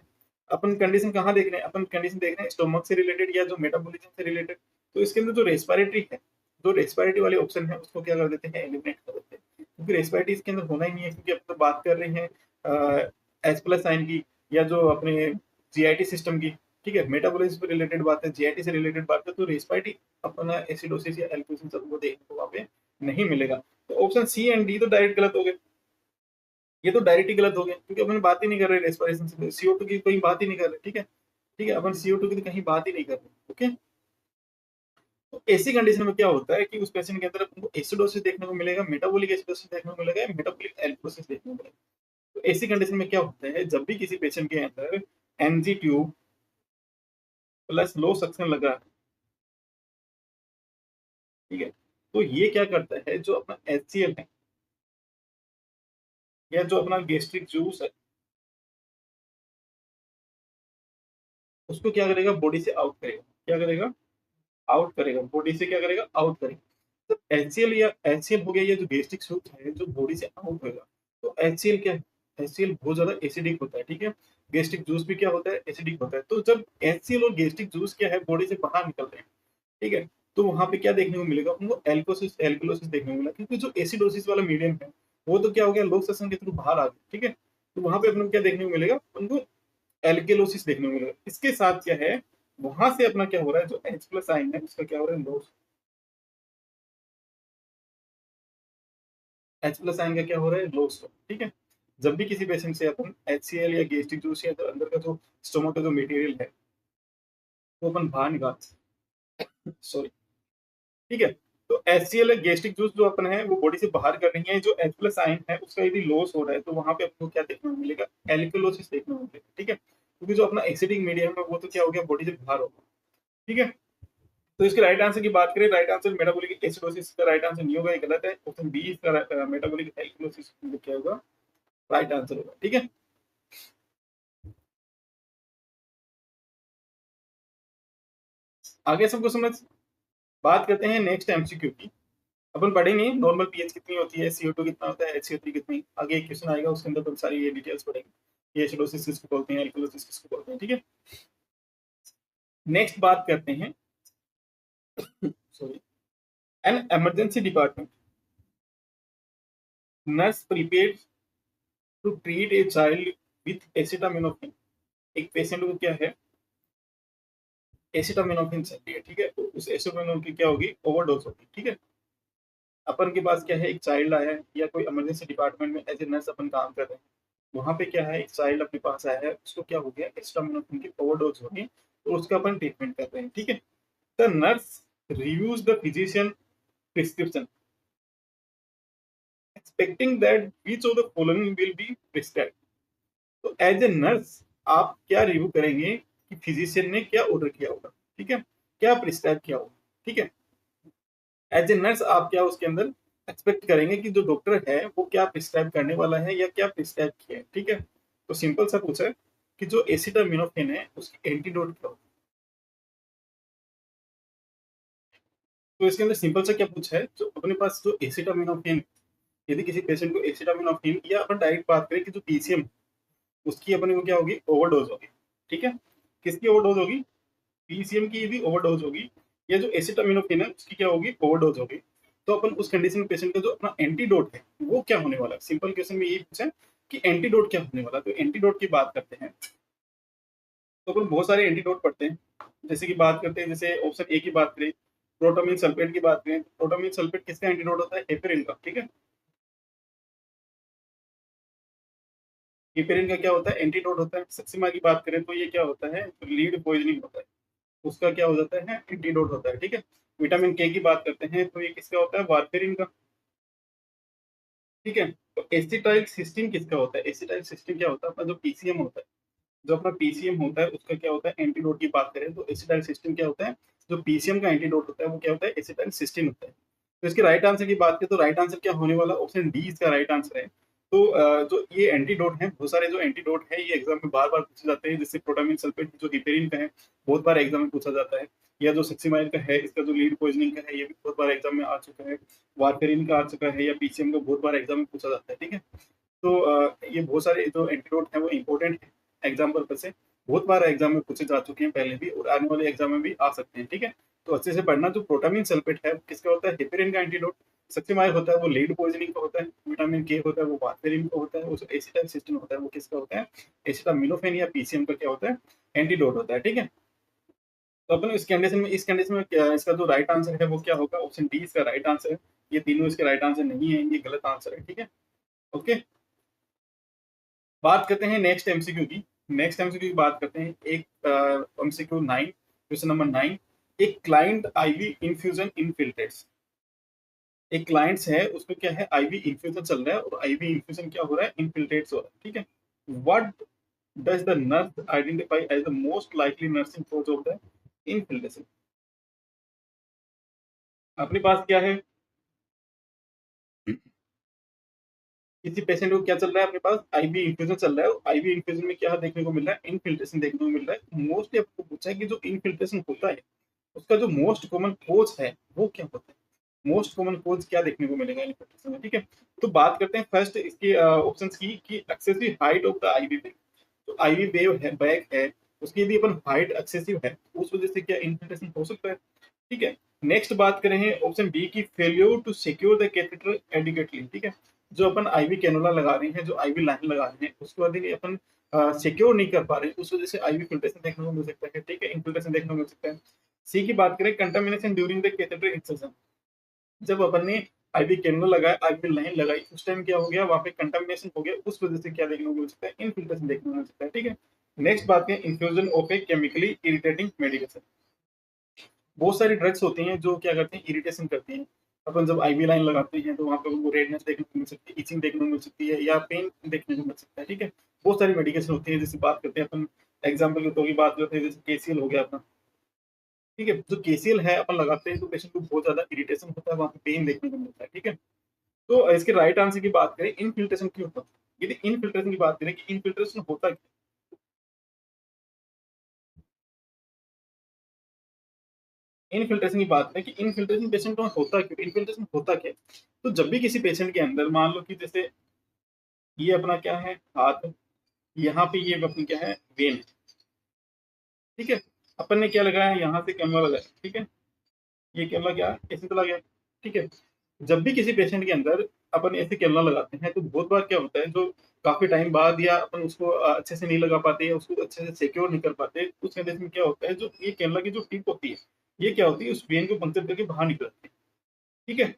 अपन कंडीशन कहाँ देख रहे हैं, अपन कंडीशन देख रहे हैं स्टोमक से रिलेटेड या जो मेटाबॉलिज्म से रिलेटेड। तो इसके अंदर जो रेस्पिरेटरी है, जो रेस्पिरेटरी वाले ऑप्शन है, उसको क्या कर देते हैं, एलिमिनेट कर देते हैं, क्योंकि रेस्पिरेटरी इसके अंदर होना ही नहीं है। क्योंकि अपन तो बात कर रहे हैं एच प्लस साइन की, या जो अपने जीआईटी सिस्टम की। ठीक है, मेटाबॉलिज्म से रिलेटेड बात है, जीआईटी से रिलेटेड बात है, तो रेस्पिरेटरी अपना एसिडोसिस या एल्कोसिस सबको देखने को वहाँ पे नहीं मिलेगा। तो ऑप्शन सी एंड डी तो डायरेक्ट गलत हो गए, ये तो डायरेक्ट ही गलत हो गया, क्योंकि अपन बात ही नहीं कर रहे रेस्पिरेशन से, CO2 की कोई बात ही नहीं कर रहे। ठीक है, ठीक है, अपन CO2 की तो कहीं बात ही नहीं कर रहे। ओके, तो ऐसी कंडीशन में क्या होता है कि उस पेशेंट के अंदर आपको एसिडोसिस देखने को मिलेगा, मेटाबॉलिक एसिडोसिस देखने को मिलेगा, मेटाबॉलिक एल्कोसिस देखने को मिलेगा। तो ऐसी कंडीशन में क्या होता है, जब भी किसी पेशेंट के अंदर NG tube plus low suction लगा, ठीक है, तो ये क्या करता है, जो अपना HCl है या जो अपना गैस्ट्रिक जूस है, उसको क्या करेगा, बॉडी से आउट करेगा। क्या करेगा, आउट करेगा, बॉडी से क्या करेगा, आउट करेगा। तो HCl या HCl हो गया, ये जो गैस्ट्रिक सूट है जो बॉडी से आउट होगा, तो HCl क्या है, HCl बहुत ज्यादा एसिडिक होता है। ठीक है, गैस्ट्रिक जूस भी क्या होता है, एसिडिक होता है। तो जब HCl और गैस्ट्रिक जूस क्या है, बॉडी से बाहर निकल रहे हैं, ठीक है, तो वहां पे क्या देखने को मिलेगा, उनको एल्कोसिस एल्कोलोसिस देखने को मिला, क्योंकि जो एसिडोसिस वाला मीडियम है, वो तो क्या हो गया, लोक श्वसन के थ्रू बाहर आ गया। ठीक है, तो वहां पे अपने को क्या देखने को मिलेगा, उनको एल्केलोसिस देखने को मिलेगा। इसके साथ क्या है, वहां से अपना क्या हो रहा है, जो H प्लस आइन है उसका क्या हो रहा है, लॉस। H प्लस आइन का क्या हो रहा है, लॉस। ठीक है, जब भी किसी पेशेंट से अपन HCl या गैस्ट्रिक जूस या अंदर का जो स्टोमक का जो मटेरियल है, वो अपन बाहर निकाल, सॉरी, ठीक है, तो HCl गैस्ट्रिक जूस जो अपन है वो बॉडी से बाहर कर रही है, जो H प्लस आइन है उसका यदि लॉस हो रहा है, तो वहां पे आपको क्या देखने को मिलेगा, एल्कलोसिस देखने को मिलेगा। ठीक है, क्योंकि जो अपना एसिडिक मीडियम है वो तो क्या हो गया, बॉडी से बाहर हो गया। ठीक है, तो इसके राइट आंसर की बात करें, राइट आंसर मेटाबॉलिक एसिडोसिस का राइट आंसर नहीं होगा, ये गलत है। ऑप्शन बी इसका मेटाबॉलिक एल्कलोसिस क्या होगा, राइट आंसर होगा। ठीक है, आगे सबको समझ, बात करते हैं नेक्स्ट MCQ की। अपन पढ़ेंगे नॉर्मल पीएच कितनी होती है, CO2 कितना होता है, HCl कितनी, आगे एक क्वेश्चन आएगा उसके अंदर तो सारी ये डिटेल्स पढ़ेंगे, ये एसिडोसिस किसको बोलते हैं, एल्कलोसिस किसको बोलते हैं। ठीक है, नेक्स्ट बात करते हैं, sorry, an emergency department, nurse prepared to treat a child with acetaminophen. एक पेशेंट को क्या है, एसिटामिनोफेन चल रही है। ठीक है, तो उस एसिटामिनोफेन की क्या होगी, ओवरडोज होगी। ठीक है, अपन के पास क्या है, एक चाइल्ड आया है, या कोई इमरजेंसी डिपार्टमेंट में एज ए नर्स अपन काम कर रहे हैं, वहां पे क्या है, एक चाइल्ड अपने पास आया है, उसको क्या हो गया, एसिटामिनोफेन की ओवरडोज हो गई, तो उसका अपन ट्रीटमेंट कर रहे हैं। ठीक है, the nurse reviews the physician prescription expecting that which of the following will be prescribed. तो एज ए नर्स आप क्या रिव्यू करेंगे कि फिजिशियन ने क्या ऑर्डर किया होगा, ठीक है, क्या प्रिस्क्राइब किया होगा। ठीक है, एज ए नर्स आप क्या उसके अंदर एक्सपेक्ट करेंगे कि जो डॉक्टर है वो क्या प्रिस्क्राइब करने वाला है या क्या प्रिस्क्राइब किया है। ठीक है, तो सिंपल सा पूछा है कि जो एसिटामिनोफेन है उसकी एंटीडोट क्या होगा। तो इसके अंदर सिंपल सा क्या पूछा है, जो अपने पास जो एसिटामिनोफेन, यदि किसी पेशेंट को एसिटामिनोफेन, या अपन डायरेक्ट बात करें कि जो PCM, उसकी अपने को क्या होगी, ओवरडोज होगी। ठीक है, किसकी ओवरडोज होगी, PCM की यदि ओवरडोज होगी, या जो एसिटामिनोफेन है उसकी क्या होगी, ओवरडोज होगी। तो अपन उस कंडीशन में पेशेंट का जो अपना एंटीडोट है वो क्या होने वाला है, सिंपल क्वेश्चन में यही पूछा है कि एंटीडोट क्या होने वाला है। तो एंटीडोट की बात करते हैं, तो अपन बहुत सारे एंटीडोट पढ़ते हैं, जैसे कि बात करते हैं, जैसे ऑप्शन ए की बात करें, प्रोटामिन सल्फेट की बात करें, प्रोटामिन सल्फेट किसका एंटीडोट होता है, हेपेरिन का। ठीक है, हिपेरिन का क्या होता है, एंटीडोट होता है। सक्सेमा की बात करें तो ये क्या होता है, लीड पॉइजनिंग होता है, उसका क्या हो जाता है, एंटीडोट होता है, ठीक है। विटामिन के की बात करते हैं तो ये किसका होता है, वारफेरिन का, ठीक है। तो एसिटाइल सिस्टीन किसका होता है, एसिटाइल सिस्टीन क्या होता है, अपना जो पीसीएम होता है, जो अपना पीसीएम होता है उसका क्या होता है, एंटीडोट की बात करें तो एसिटाइल सिस्टीन क्या होता है, जो पीसीएम का एंटीडोट होता है वो क्या होता है, एसिटाइल सिस्टीन होता है। तो इसके राइट आंसर की बात करें तो राइट आंसर क्या होने वाला, ऑप्शन डी इसका राइट आंसर है। तो जो ये एंटीडोट है, बहुत सारे जो एंटीडोट है ये एग्जाम में बार बार पूछे जाते हैं, जैसे प्रोटामिन सल्फेट जो हिपेरिन का है, बहुत बार एग्जाम में पूछा जाता है, या जो सक्सीमाइल का है इसका जो लीड पॉइजनिंग का है ये भी बहुत बार एग्जाम में आ चुका है, वारफेरिन का आ चुका है, या पीसीएम का बहुत बार एग्जाम में पूछा जाता है, ठीक है। तो ये बहुत सारे जो एंटीडोट है वो इम्पोर्टेंट है एग्जाम पर्पज से, बहुत बार एग्जाम में पूछे जा चुके हैं पहले भी, और आने वाले एग्जाम में भी आ सकते हैं, ठीक है। तो अच्छे से पढ़ना, जो प्रोटामिन सल्फेट है किसका होता है, हिपेरिन का एंटीडोट, सक्सीमाइल होता है वो लीड पॉइजनिंग का होता है, विटामिन के होता है वो वारफेरिन का होता है, और एसिटाइल सिस्टीन होता है वो किसका होता है, एसिटामिनोफेन या पीसीएम का क्या होता है, एंटीडोट होता है, ठीक है। तो अपन इस कंडीशन में इसका जो राइट आंसर है वो क्या होगा, ऑप्शन डी इसका राइट आंसर है। ये तीनों इसके राइट आंसर नहीं है, ये गलत आंसर है, ठीक है। ओके, बात करते हैं नेक्स्ट एमसीक्यू की। नेक्स्ट एमसीक्यू की बात करते हैं, एक एमसीक्यू 9, क्वेश्चन नंबर 9। एक क्लाइंट आईवी इन्फ्यूजन इनफिल्ट्रेट्स, एक क्लाइंट्स है उसको क्या है, आईवी इन्फ्यूजन चल रहा है, और आईवी इन्फ्यूजन क्या हो रहा है, इनफिल्ट्रेट्स हो रहा है, ठीक है। What does the nurse identify as the most likely nursing cause of the infiltration. अपने पास क्या है, किसी पेशेंट को क्या चल रहा है, अपने पास आईवी इन्फ्यूजन चल रहा है, आईवी इन्फ्यूजन में क्या देखने को मिल रहा है, इनफिल्ट्रेशन देखने को मिल रहा है। मोस्टली आपको पूछा है कि जो इनफिल्ट्रेशन होता है उसका जो मोस्ट कॉमन कोज है वो क्या होता है, मोस्ट कॉमन कोज क्या देखने को मिलेगा इनफिल्ट्रेशन में, ठीक है। तो बात करते हैं फर्स्ट इसके ऑप्शंस की, कि excessive height of the IV bag, तो आईवी बैग है उसकी यदि अपन हाइट एक्सेसिव है उस वजह से क्या इनफिल्ट्रेशन हो सकता है, ठीक है। नेक्स्ट बात करें ऑप्शन बी की, failure to secure the catheter adequately, ठीक है। जो अपन आईवी कैनुला लगा रहे हैं, जो आईवी लाइन लगा रहे हैं उसको यदि अपन सिक्योर नहीं कर पा रहे उस वजह से आईवी फिल्ट्रेशन देखने को मिल सकता है, ठीक है, इनफिल्ट्रेशन देखने को मिल सकता है। सी की बात करें, contamination during the catheter insertion, जब अपन ने आईवी कैनुला लगाया, आईवी लाइन लगाई, उस टाइम क्या हो गया, वहां पे कंटामिनेशन हो गया, उस वजह से क्या देखने को मिल सकता है, इनफिल्ट्रेशन देखने को मिल सकता है, ठीक है। नेक्स्ट बात करें, infusion of A chemically irritating medication, बहुत सारी ड्रग्स होती हैं जो क्या करते हैं, इरिटेशन करती हैं। अपन जब आईवी लाइन लगाते हैं तो वहाँ पे उनको रेडनेस देखने को मिल सकती है, इचिंग देखने को मिल सकती है, या पेन देखने को मिल सकता है, ठीक है। बहुत सारी मेडिकेशन होती है, जैसे बात करते हैं अपन एग्जाम्पल के तौर की बात करते हैं, जैसे केसीएल हो गया अपना, ठीक है। जो केसीएल है अपन लगाते हैं तो पेशेंट को बहुत ज्यादा इरिटेशन होता है, वहाँ पे पेन देखने को मिलता है, ठीक है। तो इसके राइट आंसर की बात करें, इनफिल्ट्रेशन क्यों होता है, यदि इनफिल्ट्रेशन की बात करें कि इनफिल्ट्रेशन होता क्या, इनफिल्ट्रेशन की बात है कि इनफिल्ट्रेशन पेशेंट में होता क्यों, इनफिल्ट्रेशन होता क्या। तो जब भी किसी पेशेंट के अंदर मान लो कि जैसे ये अपना क्या है, हाथ, यहाँ पे ये अपनी क्या है, वेन है, ठीक है। अपन ने क्या लगाया है, यहाँ से कैमरा लगाया, ठीक है, ये कैमरा क्या है, ऐसे चला गया, ठीक है। जब भी किसी पेशेंट के अंदर अपन ऐसे कैमरा लगाते हैं तो बहुत बार क्या होता है, जो काफी टाइम बाद या अपन उसको अच्छे से नहीं लगा पाते या उसको अच्छे से सिक्योर नहीं कर पाते, उस कंडीशन में क्या होता है, जो ये कैमरा की जो टिप होती है ये क्या होती है, उस वेन को पंक्चर करके बाहर निकल जाती है, ठीक है।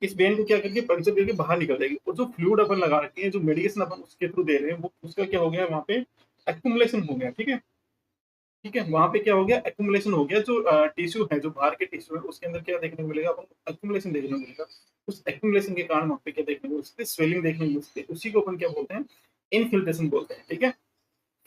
इस वेन को क्या करके पंक्चर करके बाहर निकल जाएगी, और जो फ्लूइड अपन लगा रखे हैं, जो मेडिकेशन अपन उसके थ्रू दे रहे हैं, वो उसका क्या हो गया, वहाँ पे एक्युमुलेशन हो गया, ठीक है, ठीक है। वहां पे क्या हो गया, एक्युमुलेशन हो गया, जो टिश्यू है, जो बाहर के टिश्यू है उसके अंदर क्या देखने को मिलेगा, अपन एक्युमुलेशन देखने को मिलेगा। उस एक्युमुलेशन के कारण वहां पे क्या देखने को मिल सकते, स्वेलिंग देखने को मिल सकती है, उसी को अपन क्या बोलते हैं, इनफिल्ट्रेशन बोलते हैं, ठीक है।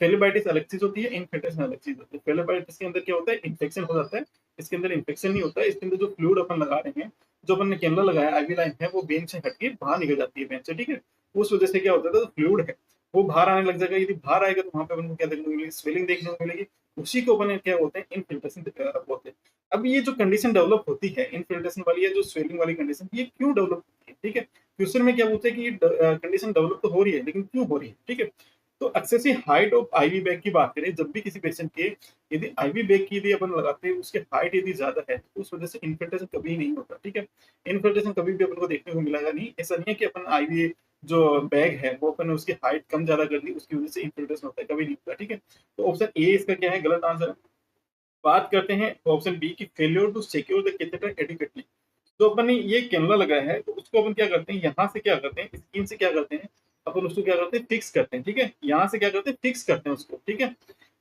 फेलोबाइटिस अलग चीज होती है, इन्फिल्ट्रेशन अलग चीज होती है। फेलोबाइटिस के अंदर क्या होता है, इन्फेक्शन हो जाता है, इसके अंदर इन्फेक्शन नहीं होता है, इसके अंदर जो फ्लूइड अपन लगा रहे हैं, जो अपन ने कैमरा लगाया, आईवी लाइन है, वो वेन से हटके बाहर निकल जाती है, वेन से, ठीक है। उस वजह से क्या होता है, जो फ्लूइड है वो बाहर आने लग जाएगा, यदि बाहर आएगा तो वहां पे अपन को क्या देखने को मिलेगी, स्वेलिंग देखने को मिलेगी, उसी को अपन क्या बोलते हैं, इनफिल्ट्रेशन बोलते हैं। अब ये जो कंडीशन डेवलप होती है इनफिल्ट्रेशन वाली या जो स्वेलिंग वाली कंडीशन, ये क्यों डेवलप होती है, ठीक है। क्वेश्चन में क्या बोलते हैं कि कंडीशन डेवलप तो हो रही है लेकिन क्यों हो रही है, ठीक है। तो excessive height of IV bag की बात करें, जब भी किसी पेशेंट के यदि आईवी बैग की यदि अपन लगाते हैं उसके हाइट यदि ज्यादा है तो उस वजह से इन्फिल्ट्रेशन कभी नहीं होता, ठीक है। इन्फिल्ट्रेशन कभी भी अपन को देखने को मिलेगा नहीं, ऐसा नहीं है कि अपन आईवी जो बैग है वो अपन ने उसकी हाइट कम ज्यादा कर दी उसकी वजह से इन्फिल्ट्रेशन होता है, कभी नहीं होता, ठीक है। तो ऑप्शन ए इसका क्या है, गलत आंसर है। बात करते हैं ऑप्शन बी की, failure to secure the catheter adequately, तो अपन ने ये कैमरा लगाया है तो उसको अपन क्या करते हैं, यहाँ से क्या करते हैं, स्किन से क्या करते हैं, अपन उसको क्या करते हैं, फिक्स करते हैं, ठीक है। यहाँ से क्या करते हैं, फिक्स करते हैं उसको, ठीक है।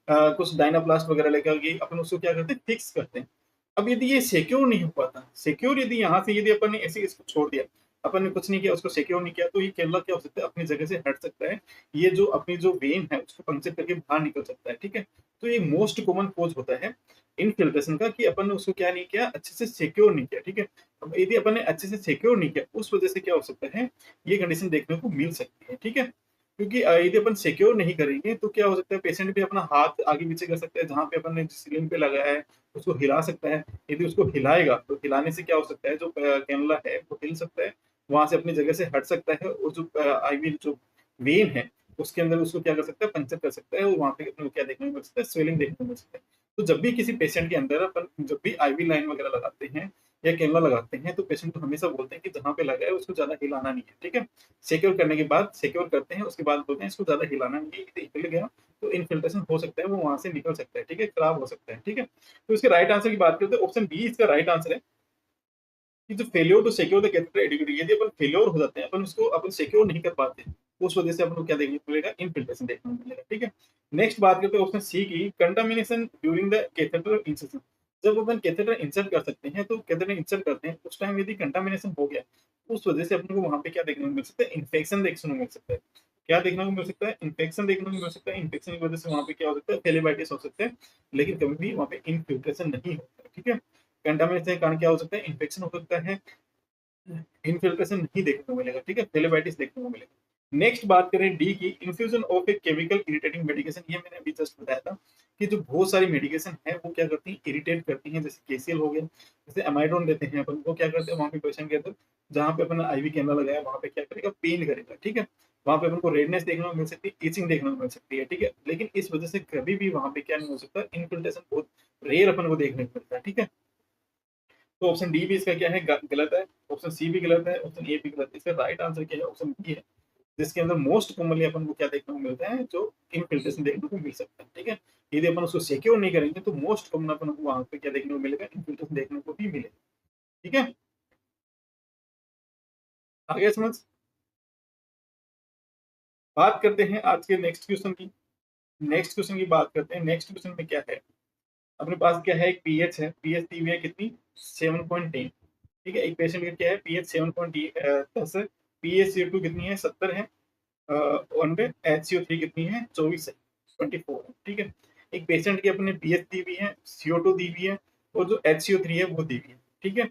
कुछ डायनाप्लास्ट वगैरह लेकर के अपन उसको क्या करते हैं, फिक्स करते हैं। अब यदि ये सिक्योर नहीं हो पाता, सिक्योर यदि यहाँ से यदि अपन ने ऐसे इसको छोड़ दिया, अपन ने कुछ नहीं किया, उसको सिक्योर नहीं किया, तो ये कैनला क्या हो सकता है, अपनी जगह से हट सकता है। ये जो अपनी जो वेन है उसको पंक्चर करके बाहर निकल सकता है, ठीक है। तो ये मोस्ट कॉमन कॉज होता है इनफिल्ट्रेशन का, कि अपन ने उसको क्या नहीं किया, अच्छे से सिक्योर नहीं किया, ठीक है। अब यदि अपन ने अच्छे से सिक्योर नहीं किया, उस वजह से क्या हो सकता है, ये कंडीशन देखने को मिल सकती है, ठीक है। क्योंकि यदि अपन सिक्योर नहीं करेंगे तो क्या हो सकता है, पेशेंट भी अपना हाथ आगे पीछे कर सकता है, जहाँ पे अपन ने सिलिंग पे लगाया है उसको हिला सकता है। यदि उसको हिलाएगा तो हिलाने से क्या हो सकता है, जो कैनुला है वो हिल सकता है, वहां से अपनी जगह से हट सकता है, और जो आईवी जो वेन है उसके अंदर उसको क्या कर सकता है, पंचर कर सकता है, और वहां पे अपने को क्या देखने को मिल सकता है, स्वेलिंग देखने को मिल सकता है। तो जब भी किसी पेशेंट के अंदर अपन जब भी आईवी लाइन वगैरह लगाते हैं या कैनुला लगाते हैं, तो पेशेंट को हमेशा बोलते हैं कि जहाँ पे लगा है उसको ज्यादा हिलाना नहीं है, ठीक है। सिक्योर करने के बाद सिक्योर करते हैं, उसके बाद बोलते हैं इसको ज्यादा हिलाना नहीं है, यदि हिल गया तो इन्फिल्ट्रेशन हो सकता है, वो वहां से निकल सकता है, ठीक है, खराब हो सकता है, ठीक है। तो इसके राइट आंसर की बात करते हैं, ऑप्शन बी इसका राइट आंसर है, कि जो failure to secure the catheter adequately, यदि अपन फेलियर हो जाते हैं, अपन उसको अपन सिक्योर नहीं कर पाते, उस वजह से अपन को क्या देखने को मिलेगा, इन्फिल्ट्रेशन देखने को मिलेगा, ठीक है। नेक्स्ट बात करते हैं ऑप्शन सी की, contamination during the catheter insertion. जब अपन कैथेटर इंसर्ट कर सकते हैं, तो कैथेटर इंसर्ट करते हैं उस टाइम यदि कंटामिनेशन हो गया, उस वजह से अपन को वहां पे क्या देखने को मिल सकता है, इन्फेक्शन देखने को मिल सकता है। क्या देखने को मिल सकता है, इन्फेक्शन देखने को मिल सकता है। इन्फेक्शन की वजह से वहां पे क्या हो सकता है, फेलिबाइटिस हो सकता है, लेकिन कभी भी वहां पे इन्फिल्ट्रेशन नहीं होता है, ठीक है। कंटामिनेशन के कारण क्या हो सकता है, इन्फेक्शन हो सकता है, इन्फिल्ट्रेशन नहीं देखने को मिलेगा, ठीक है, फेलिबाइटिस देखने को मिलेगा। नेक्स्ट बात करें डी की, infusion of a chemical irritating medication. ये मैंने अभी जस्ट बताया था कि जो बहुत सारी मेडिकेशन है वो क्या करती है, इरिटेट करती हैं, जैसे केसीएल हो गया, जैसे एमाइडोन देते हैं अपन, वो क्या करते हैं, वहां पे पेशेंट के अंदर जहाँ पे अपन आईवी कैमरा लगाया वहां पे क्या करेगा, पेन करेगा, ठीक है। वहां पे अपन को रेडनेस देखने को मिल सकती है, इचिंग देखने को मिल सकती है, ठीक है। लेकिन इस वजह से कभी भी वहां पे क्या नहीं हो सकता, इन्फिल्ट्रेशन बहुत रेयर अपन को देखने को मिलता है, ठीक है। तो ऑप्शन डी भी इसका क्या है, गलत है। ऑप्शन सी भी गलत है, ऑप्शन ए भी गलत है। इसका राइट आंसर क्या है, ऑप्शन बी है, जिसके अंदर मोस्ट कॉमनली अपन को क्या देखने को मिलता है, जो इनफिल्ट्रेशन देखने को मिल सकता है, ठीक है। यदि अपन उसको सिक्योर नहीं करेंगे तो मोस्ट कॉमन अपन को वहां पे क्या देखने को मिलेगा, इनफिल्ट्रेशन देखने को भी मिलेगा, ठीक है। आगे समझ, बात करते हैं आज के नेक्स्ट क्वेश्चन की। नेक्स्ट क्वेश्चन की बात करते हैं, नेक्स्ट क्वेश्चन में क्या है, अपने पास क्या है, एक पीएच है, पीएच दी हुई है कितनी, 7.10, ठीक है। एक पेशेंट का क्या है, पीएच 7.10 है, पीएचसीओ2 कितनी है, 70 है, और HCO3 कितनी है, 24 है, 24 है, ठीक है। एक पेशेंट की अपने पीएच दी हुई है, CO2 दी हुई है, और जो HCO3 है वो दी हुई है, ठीक है।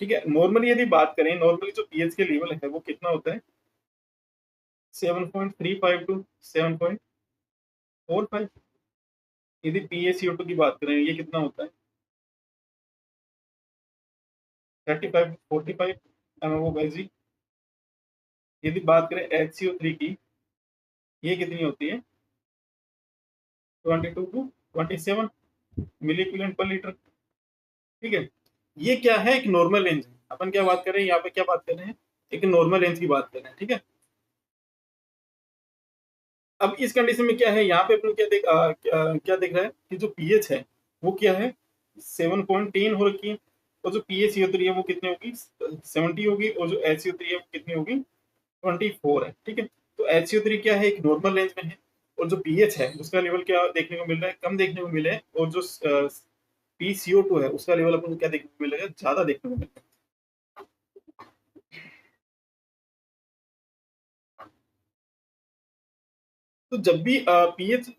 ठीक है, नॉर्मली यदि बात करें, नॉर्मली जो पीएच के लेवल है वो कितना होता है, 7.35 टू 7.45। यदि PaCO2 की बात करें, ये कितना होता है, 35 45 mmHg। यदि बात करें HCO3 की, ये कितनी होती है, 22 to 27 milliequivalent per litre, ठीक है। ये क्या है, एक नॉर्मल रेंज है। अपन क्या बात कर रहे हैं यहाँ पे, क्या बात कर रहे हैं, एक नॉर्मल रेंज की बात कर रहे हैं, ठीक है। अब इस कंडीशन में क्या है, यहाँ पे अपन क्या देख रहा है कि जो पीएच है वो क्या है, 7.10 हो रखी है, और जो PaCO3 है वो कितनी होगी, 70 होगी, और जो HCO3 है वो कितनी होगी, 24 है, ठीक है। तो HCO3 क्या है, एक नॉर्मल रेंज में है, और जो पीएच है उसका लेवल क्या देखने को मिल रहा है, कम देखने को मिले, और जो PCO2 है उसका लेवल अपन को क्या देखने को मिलेगा, ज्यादा देखने को मिलेगा। तो जब भी पीएच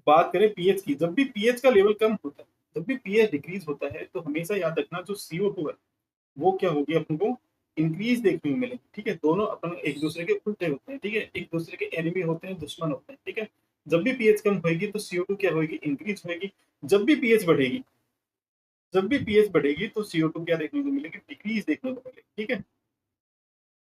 बात करें, पीएच की, जब भी पीएच का लेवल कम होता है, जब भी पीएच डिक्रीज होता है, तो हमेशा याद रखना जो CO2 है वो क्या होगी, अपन को इंक्रीज देखने को मिलेगी, ठीक है। दोनों अपन एक दूसरे के उल्टे होते हैं, ठीक है, एक दूसरे के एनिमी होते हैं, दुश्मन होते हैं, ठीक है। जब भी पीएच कम होगी तो CO2 क्या होगी, इंक्रीज होगी। जब भी पीएच बढ़ेगी, जब भी पीएच बढ़ेगी तो CO2 क्या देखने को मिलेगी, डिक्रीज देखने को मिलेगी, ठीक है।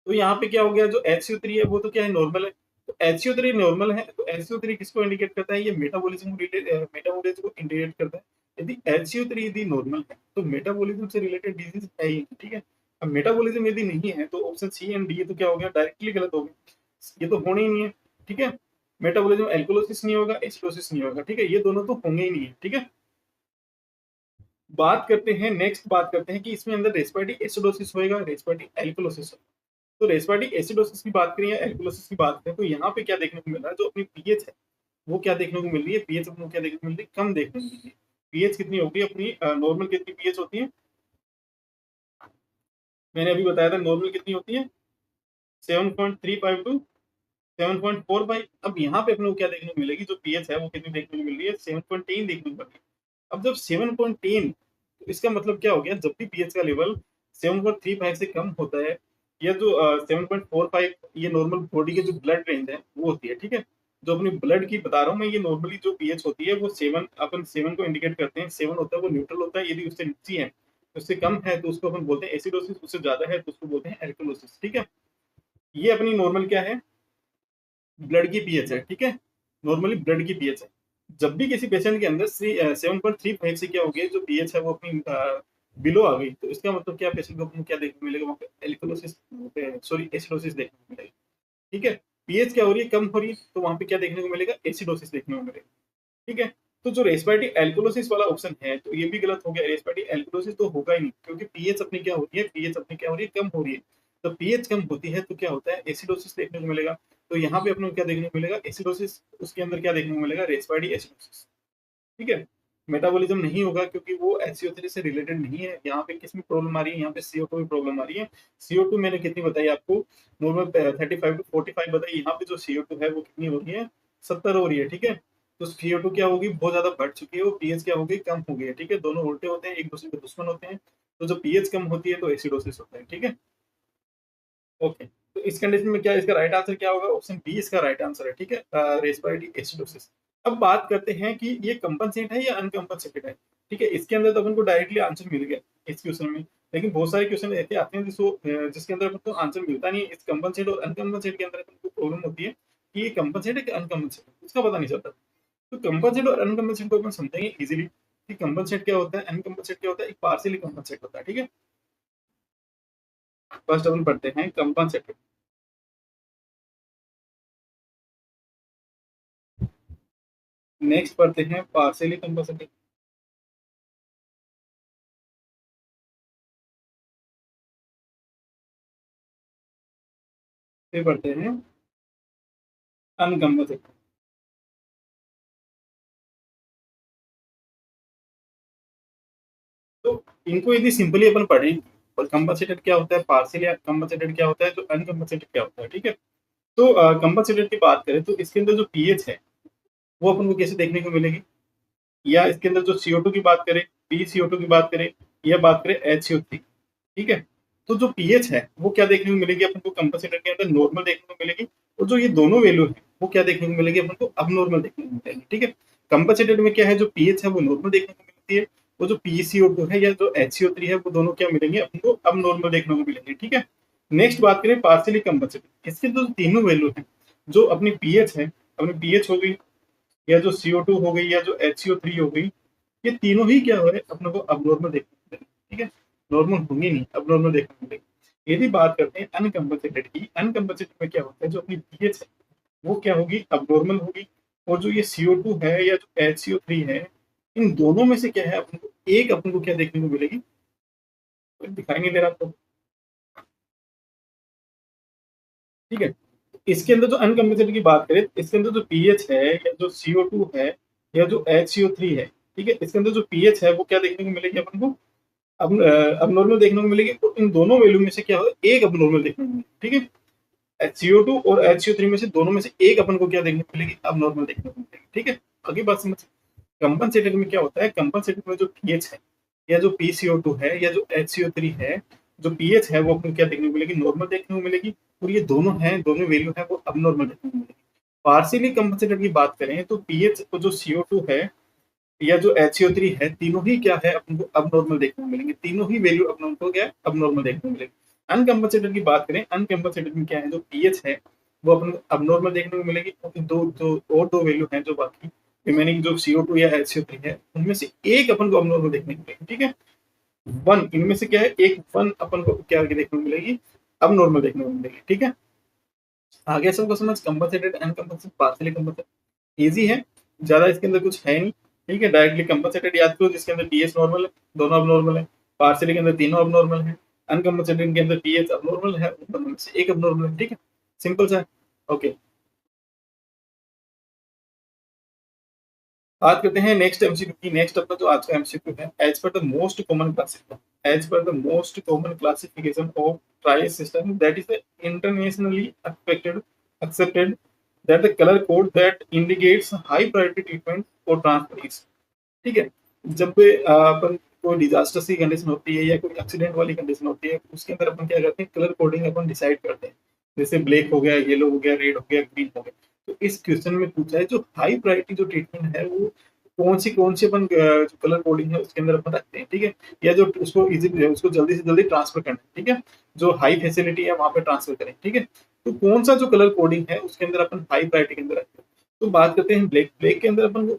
तो यहाँ पे क्या हो गया, जो HCO3 है वो तो क्या है, नॉर्मल है। तो HCO3 नॉर्मल है, तो HCO3 किसको इंडिकेट करता है, ये मेटाबॉलिज्म मेटाबॉलिज्म को इंडिकेट करता है। यदि HCO3 यदि नॉर्मल है तो मेटाबॉलिज्म से रिलेटेड डिजीज है ही नहीं, ठीक है। अब मेटाबॉलिज्म यदि नहीं है तो ऑप्शन सी एंड डी तो क्या हो गया, डायरेक्टली गलत हो गया, ये तो होना ही नहीं है, ठीक है। मेटाबॉलिज्म एल्कोलोसिस नहीं होगा, एसिडोसिस नहीं होगा, ठीक है, ये दोनों तो होंगे ही नहीं है, ठीक है। बात करते हैं, नेक्स्ट बात करते हैं कि इसमें अंदर रेस्पिरेटरी एसिडोसिस होएगा, रेस्पिरेटरी एल्कोलोसिस होगा। तो रेस्पिरेटरी एसिडोसिस की बात करें या एल्कोलोसिस की बात करें, तो यहाँ पे क्या देखने को मिल रहा है, जो अपनी पीएच है वो क्या देखने को मिल रही है, पीएच अपने को क्या देखने को मिल रही है, कम देखने को मिल रही है। पीएच कितनी होगी अपनी, नॉर्मल कितनी पीएच होती है, मैंने अभी बताया था नॉर्मल कितनी होती है 7.35 टू 7.45। अब यहाँ पे अपने को क्या देखने को मिलेगी, जो पीएच है वो कितनी देखने को मिल रही है, 7.10 देखने को मिल रही है। अब जब 7.10, तो इसका मतलब क्या हो गया, जब भी पीएच का लेवल 7.35 से कम होता है, या जो 7.45 ये नॉर्मल बॉडी के जो ब्लड रेंज है वो होती है, ठीक है। जो अपनी ब्लड की बता रहा हूँ मैं, ये नॉर्मली जो पीएच होती है वो 7, अपन 7 को इंडिकेट करते हैं, 7 होता है वो न्यूट्रल होता है, यदि उससे नीचे है, उससे कम है तो उसको अपन बोलते हैं एसिडोसिस, उससे ज्यादा है तो उसको बोलते हैं एल्कलोसिस, ठीक है। ये अपनी नॉर्मल क्या है, ब्लड की पीएच है, ठीक है। नॉर्मली ब्लड की पीएच है। जब भी किसी पेशेंट के अंदर 7.35 से क्या हो गया, जो पीएच है वो अपनी बिलो आ गई, तो इसका मतलब क्या, पेशेंट को क्या देखने को मिलेगा, वहाँ पे एल्कोलोसिस, सॉरी एसिडोसिस देखने को मिलेगा, ठीक है। पीएच क्या हो रही है, कम हो रही है, तो वहां पे क्या देखने को मिलेगा, एसिडोसिस देखने को मिलेगा, ठीक है। तो जो रेस्पिरेटरी एल्कोलोसिस वाला ऑप्शन है, तो ये भी गलत हो गया, रेस्पिरेटरी एल्कोलोसिस तो होगा ही नहीं, क्योंकि पीएच अपनी क्या होती है, पीएच अपनी क्या हो रही है, कम हो रही है। तो पीएच कम होती है तो क्या होता है, एसिडोसिस देखने को मिलेगा। तो यहाँ पे अपने को क्या देखने को मिलेगा, एसिडोसिस, उसके अंदर क्या देखने को मिलेगा, रेस्पिरेटरी एसिडोसिस, ठीक है। मेटाबॉलिज्म नहीं होगा क्योंकि वो HCO3 से रिलेटेड नहीं है। यहाँ पे किस में प्रॉब्लम आ रही है, यहाँ पे CO2 में प्रॉब्लम आ रही है। CO2 मैंने कितनी बताई आपको, नॉर्मल 35 टू 45 बताई, यहाँ पे जो CO2 है वो कितनी हो रही है, 70 हो रही है, ठीक है। तो CO2 क्या होगी, बहुत ज्यादा बढ़ चुकी है, वो पीएच क्या होगी, कम हो गई है, ठीक है। दोनों उल्टे होते हैं, एक दूसरे के दुश्मन होते हैं। तो जब पीएच कम होती है तो एसिडोसिस होता है, ठीक है। ओके, तो इस कंडीशन में क्या, इसका राइट आंसर क्या होगा, ऑप्शन बी इसका राइट आंसर है, ठीक है, रेस्पिरेटरी एसिडोसिस। अब बात करते हैं कि ये कंपनसेट है या अनकंपनसेटेड है, ठीक है। इसके अंदर तो अपन को डायरेक्टली आंसर मिल गया इस क्वेश्चन में, लेकिन बहुत सारे क्वेश्चन ऐसे आते हैं जिसके अंदर अपन को आंसर मिलता नहीं है। इस कंपनसेट और अनकंपनसेट के अंदर अपन को प्रॉब्लम होती है कि ये कंपनसेट है कि अनकंपनसेट है, उसका पता नहीं चलता। तो कंपनसेट और अनकंपनसेट को अपन समझेंगे इजीली कि कंपनसेट क्या होता है, अनकंपनसेट क्या होता है, एक पार्शियली कंपनसेट होता है, ठीक है। फर्स्ट अपन पढ़ते हैं कंपनसेट, नेक्स्ट पढ़ते हैं पार्शियली कंपनसेटेड, फिर पढ़ते हैं अनकंपनसेटेड। तो इनको यदि सिंपली अपन पढ़ें, और कंपनसेटेड क्या होता है, पार्शियली कंपनसेटेड क्या होता है, तो अनकंपनसेटेड क्या होता है, ठीक है। तो कंपनसेटेड की बात करें तो इसके अंदर जो पीएच है वो अपन को कैसे देखने को मिलेगी, या इसके अंदर जो CO2 की बात करें, PCO2 की बात करें, या बात करें HCO3, ठीक है। तो जो पीएच है वो क्या देखने को मिलेगी अपन को, कंपनसेटर के अंदर नॉर्मल देखने को मिलेगी, और जो ये दोनों वैल्यू है वो क्या देखने को मिलेगी अपन को, अबनॉर्मल देखने को मिलेगी, ठीक है। कंपनसेटेड में क्या है, जो पीएच है वो नॉर्मल देखने को मिलती है, वो जो PCO2 है या जो HCO3 है वो दोनों क्या मिलेंगे अपन को, अबनॉर्मल देखने को मिलेंगे, ठीक है। नेक्स्ट बात करें पार्शियली कंपनसेटेड, इसके जो तीनों वैल्यू है, जो अपनी पीएच है, अपनी पीएच हो गई, या जो CO2 हो गई, या जो HCO3 हो गई, ये तीनों ही क्या हो रहे अपने को अबनॉर्मल देखने को मिलेंगे, ठीक है। नॉर्मल होंगे नहीं, अबनॉर्मल देखने को मिलेंगे। यदि बात करते हैं अनकंपनसेटेड की, अनकंपनसेटेड में क्या होता है, जो अपनी पीएच है वो क्या होगी, अबनॉर्मल होगी, और जो ये CO2 है या जो HCO3 है, इन दोनों में से क्या है, अपन को एक अपन को क्या देखने को मिलेगी, तो दिखाई नहीं दे रहा आपको, ठीक है। इसके अंदर जो अनकंपनसेटेड की बात करें, इसके अंदर जो पीएच है या जो CO2 है या जो HCO3 है, ठीक है, इसके अंदर जो पीएच है वो क्या देखने को मिलेगी अपन को, अब अबनॉर्मल देखने को मिलेगी। तो इन दोनों वैल्यू में से क्या होगा, एक अबनॉर्मल देखने को मिलेगी, ठीक है। CO2 और HCO3 में से दोनों में से एक अपन को क्या देखने को मिलेगी, अबनॉर्मल देखने को मिलेगी, ठीक है। आगे बात समझ, कंपनसेटेड में क्या होता है, कंपनसेटेड में जो पीएच है या जो PCO2 है या जो HCO3 है, जो पीएच है वो अपन को क्या देखने को मिलेगी, नॉर्मल देखने को मिलेगी, और ये दोनों है, दोनों वैल्यू है वो अबनॉर्मल देखने को मिलेगी। पार्शियली कंपनसेटेड की बात करें तो पीएच को जो CO2 है या जो HCO3 है, तीनों ही क्या है अपन को अबनॉर्मल देखने को मिलेंगे, तीनों ही वैल्यू अपन को क्या है, अबनॉर्मल देखने को मिलेगी। अनकंपनसेटेड की बात करें, अनकंपनसेटेड में क्या है, जो पीएच है वो अपन को अबनॉर्मल देखने को मिलेगी, दो जो और दो वैल्यू हैं जो बाकी रिमेनिंग जो CO2 या HCO3 है, उनमें से एक अपन को अबनॉर्मल देखने को मिलेगी, ठीक है। वन इनमें से क्या है, एक वन अपन को क्या देखने को मिलेगी, अबनॉर्मल देखने को मिलेगी, ठीक है। आगे सबको समझ, कंपनसेटेड अनकंपनसेटेड पार्शियली कंपनसेटेड इजी है, ज्यादा इसके अंदर कुछ है नहीं, ठीक है। डायरेक्टली कंपनसेटेड याद करो, जिसके अंदर टीएस नॉर्मल है, दोनों अब नॉर्मल है। पार्शियली के अंदर तीनों अब नॉर्मल है, अनकम्पेंसेटेड के अंदर पीएच अबनॉर्मल है, उन दोनों में से एक अबनॉर्मल है, ठीक है? सिंपल सा है। ओके, बात करते हैं नेक्स्ट एमसीक्यू की। नेक्स्ट अपना जो आज का एमसीक्यू है, as per the most common classification, as per the most common classification of triage system that is internationally accepted that the color code that indicates high priority treatment or transfer is, ठीक है? जब भी अपन कोई डिजास्टर की कंडीशन होती है या कोई एक्सीडेंट वाली कंडीशन होती है, उसके अंदर अपन क्या करते हैं, कलर कोडिंग अपन डिसाइड करते हैं। जैसे ब्लैक हो गया, येलो हो गया, रेड हो गया, ग्रीन हो गया। तो इस क्वेश्चन में पूछा है जो हाई प्रायोरिटी जो ट्रीटमेंट है वो कौन सी अपन जो कलर कोडिंग है उसके अंदर अपन रखते हैं, ठीक है? या जो उसको इजी उसको जल्दी से जल्दी ट्रांसफर करना है, ठीक है? जो हाई फैसिलिटी है वहां पे ट्रांसफर करें, ठीक है? तो कौन सा जो कलर कोडिंग है उसके अंदर अपन हाई प्रायोरिटी के अंदर रखते हैं। तो बात करते हैं ब्लैक। ब्लैक के अंदर अपन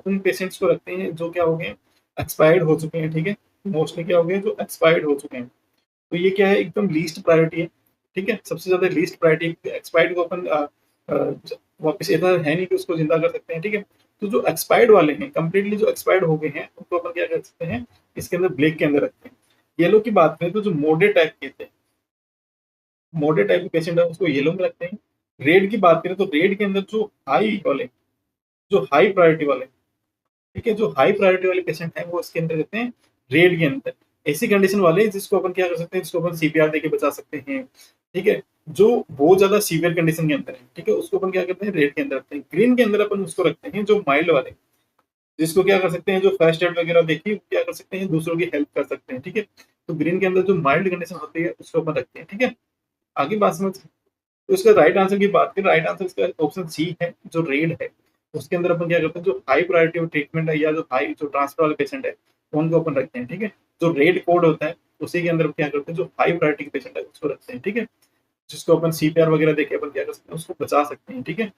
उन पेशेंट्स को रखते हैं जो क्या हो गए, एक्सपायर्ड हो चुके हैं, ठीक है? मोस्टली क्या हो गए, जो एक्सपायर्ड हो चुके हैं। तो ये क्या है, एकदम लीस्ट प्रायोरिटी है, ठीक है? सबसे ज्यादा लीस्ट प्रायोरिटी। एक्सपायर्ड को अपन वापस इतना है नहीं कि उसको जिंदा कर सकते हैं, ठीक है? तो जो एक्सपायर्ड वाले हैं, कंप्लीटली जो एक्सपायर्ड हो गए हैं, उनको अपन क्या कर सकते हैं, इसके अंदर ब्लैक के अंदर रखते हैं। येलो की बात करें तो जो मोडे टाइप के थे, मोडे टाइप के पेशेंट है उसको येलो में रखते हैं। रेड की बात करें तो रेड के अंदर जो हाई वाले, जो हाई प्रायोरिटी वाले, ठीक है, जो हाई प्रायोरिटी वाले पेशेंट हैं वो इसके अंदर रहते हैं रेड के अंदर। ऐसी कंडीशन वाले जिसको अपन क्या कर सकते हैं, जिसको अपन सीपीआर देके बचा सकते हैं, ठीक है? जो बहुत ज्यादा सीवियर कंडीशन के अंदर है, ठीक है, उसको अपन क्या करते हैं, रेड के अंदर रखते हैं। ग्रीन के अंदर अपन उसको रखते हैं जो माइल्ड वाले, जिसको क्या कर सकते हैं, जो फर्स्ट एड वगैरह देखिए क्या कर सकते हैं, दूसरों की हेल्प कर सकते हैं, ठीक है? तो ग्रीन के अंदर जो माइल्ड कंडीशन होती है उसको अपन रखते हैं, ठीक है? आगे बात समझ। तो इसका राइट आंसर की बात करें, राइट आंसर इसका ऑप्शन सी है, जो रेड है। उसके अंदर अपन क्या करते हैं, जो हाई प्रायोरिटी ट्रीटमेंट है या जो हाई जो ट्रांसफर वाले पेशेंट है उनको अपन रखते हैं, ठीक है? जो रेड कोड होता है उसी के अंदर क्या करते हैं, जो हाई प्रायोरिटी के पेशेंट है उसको रखते हैं, ठीक है? जिसको अपन सीपीआर वगैरह देके अपन क्या कर सकते हैं, उसको बचा सकते हैं, ठीक है?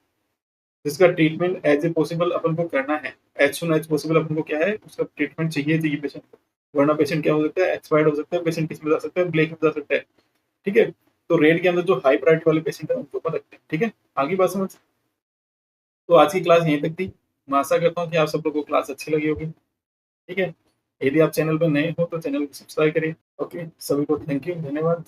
जिसका ट्रीटमेंट एज ए पॉसिबल अपन को करना है, एज सुन एज पॉसिबल अपन को क्या है, उसका ट्रीटमेंट चाहिए पेशेंट को। वरना पेशेंट क्या हो सकता है, एक्सपायर्ड हो सकता है, पेशेंट किस में जा सकता है, ब्लैक में जा सकता है, ठीक है? तो रेड के अंदर जो हाई प्रायोरिटी वाले पेशेंट है उनको अपन रखते हैं, ठीक है? आगे बात समझ। तो आज की क्लास यहीं तक थी। मैं आशा करता हूँ कि आप सब लोगों को क्लास अच्छी लगी होगी, ठीक है? यदि आप चैनल पर नए हो तो चैनल को सब्सक्राइब करिए। ओके, सभी को थैंक यू, धन्यवाद।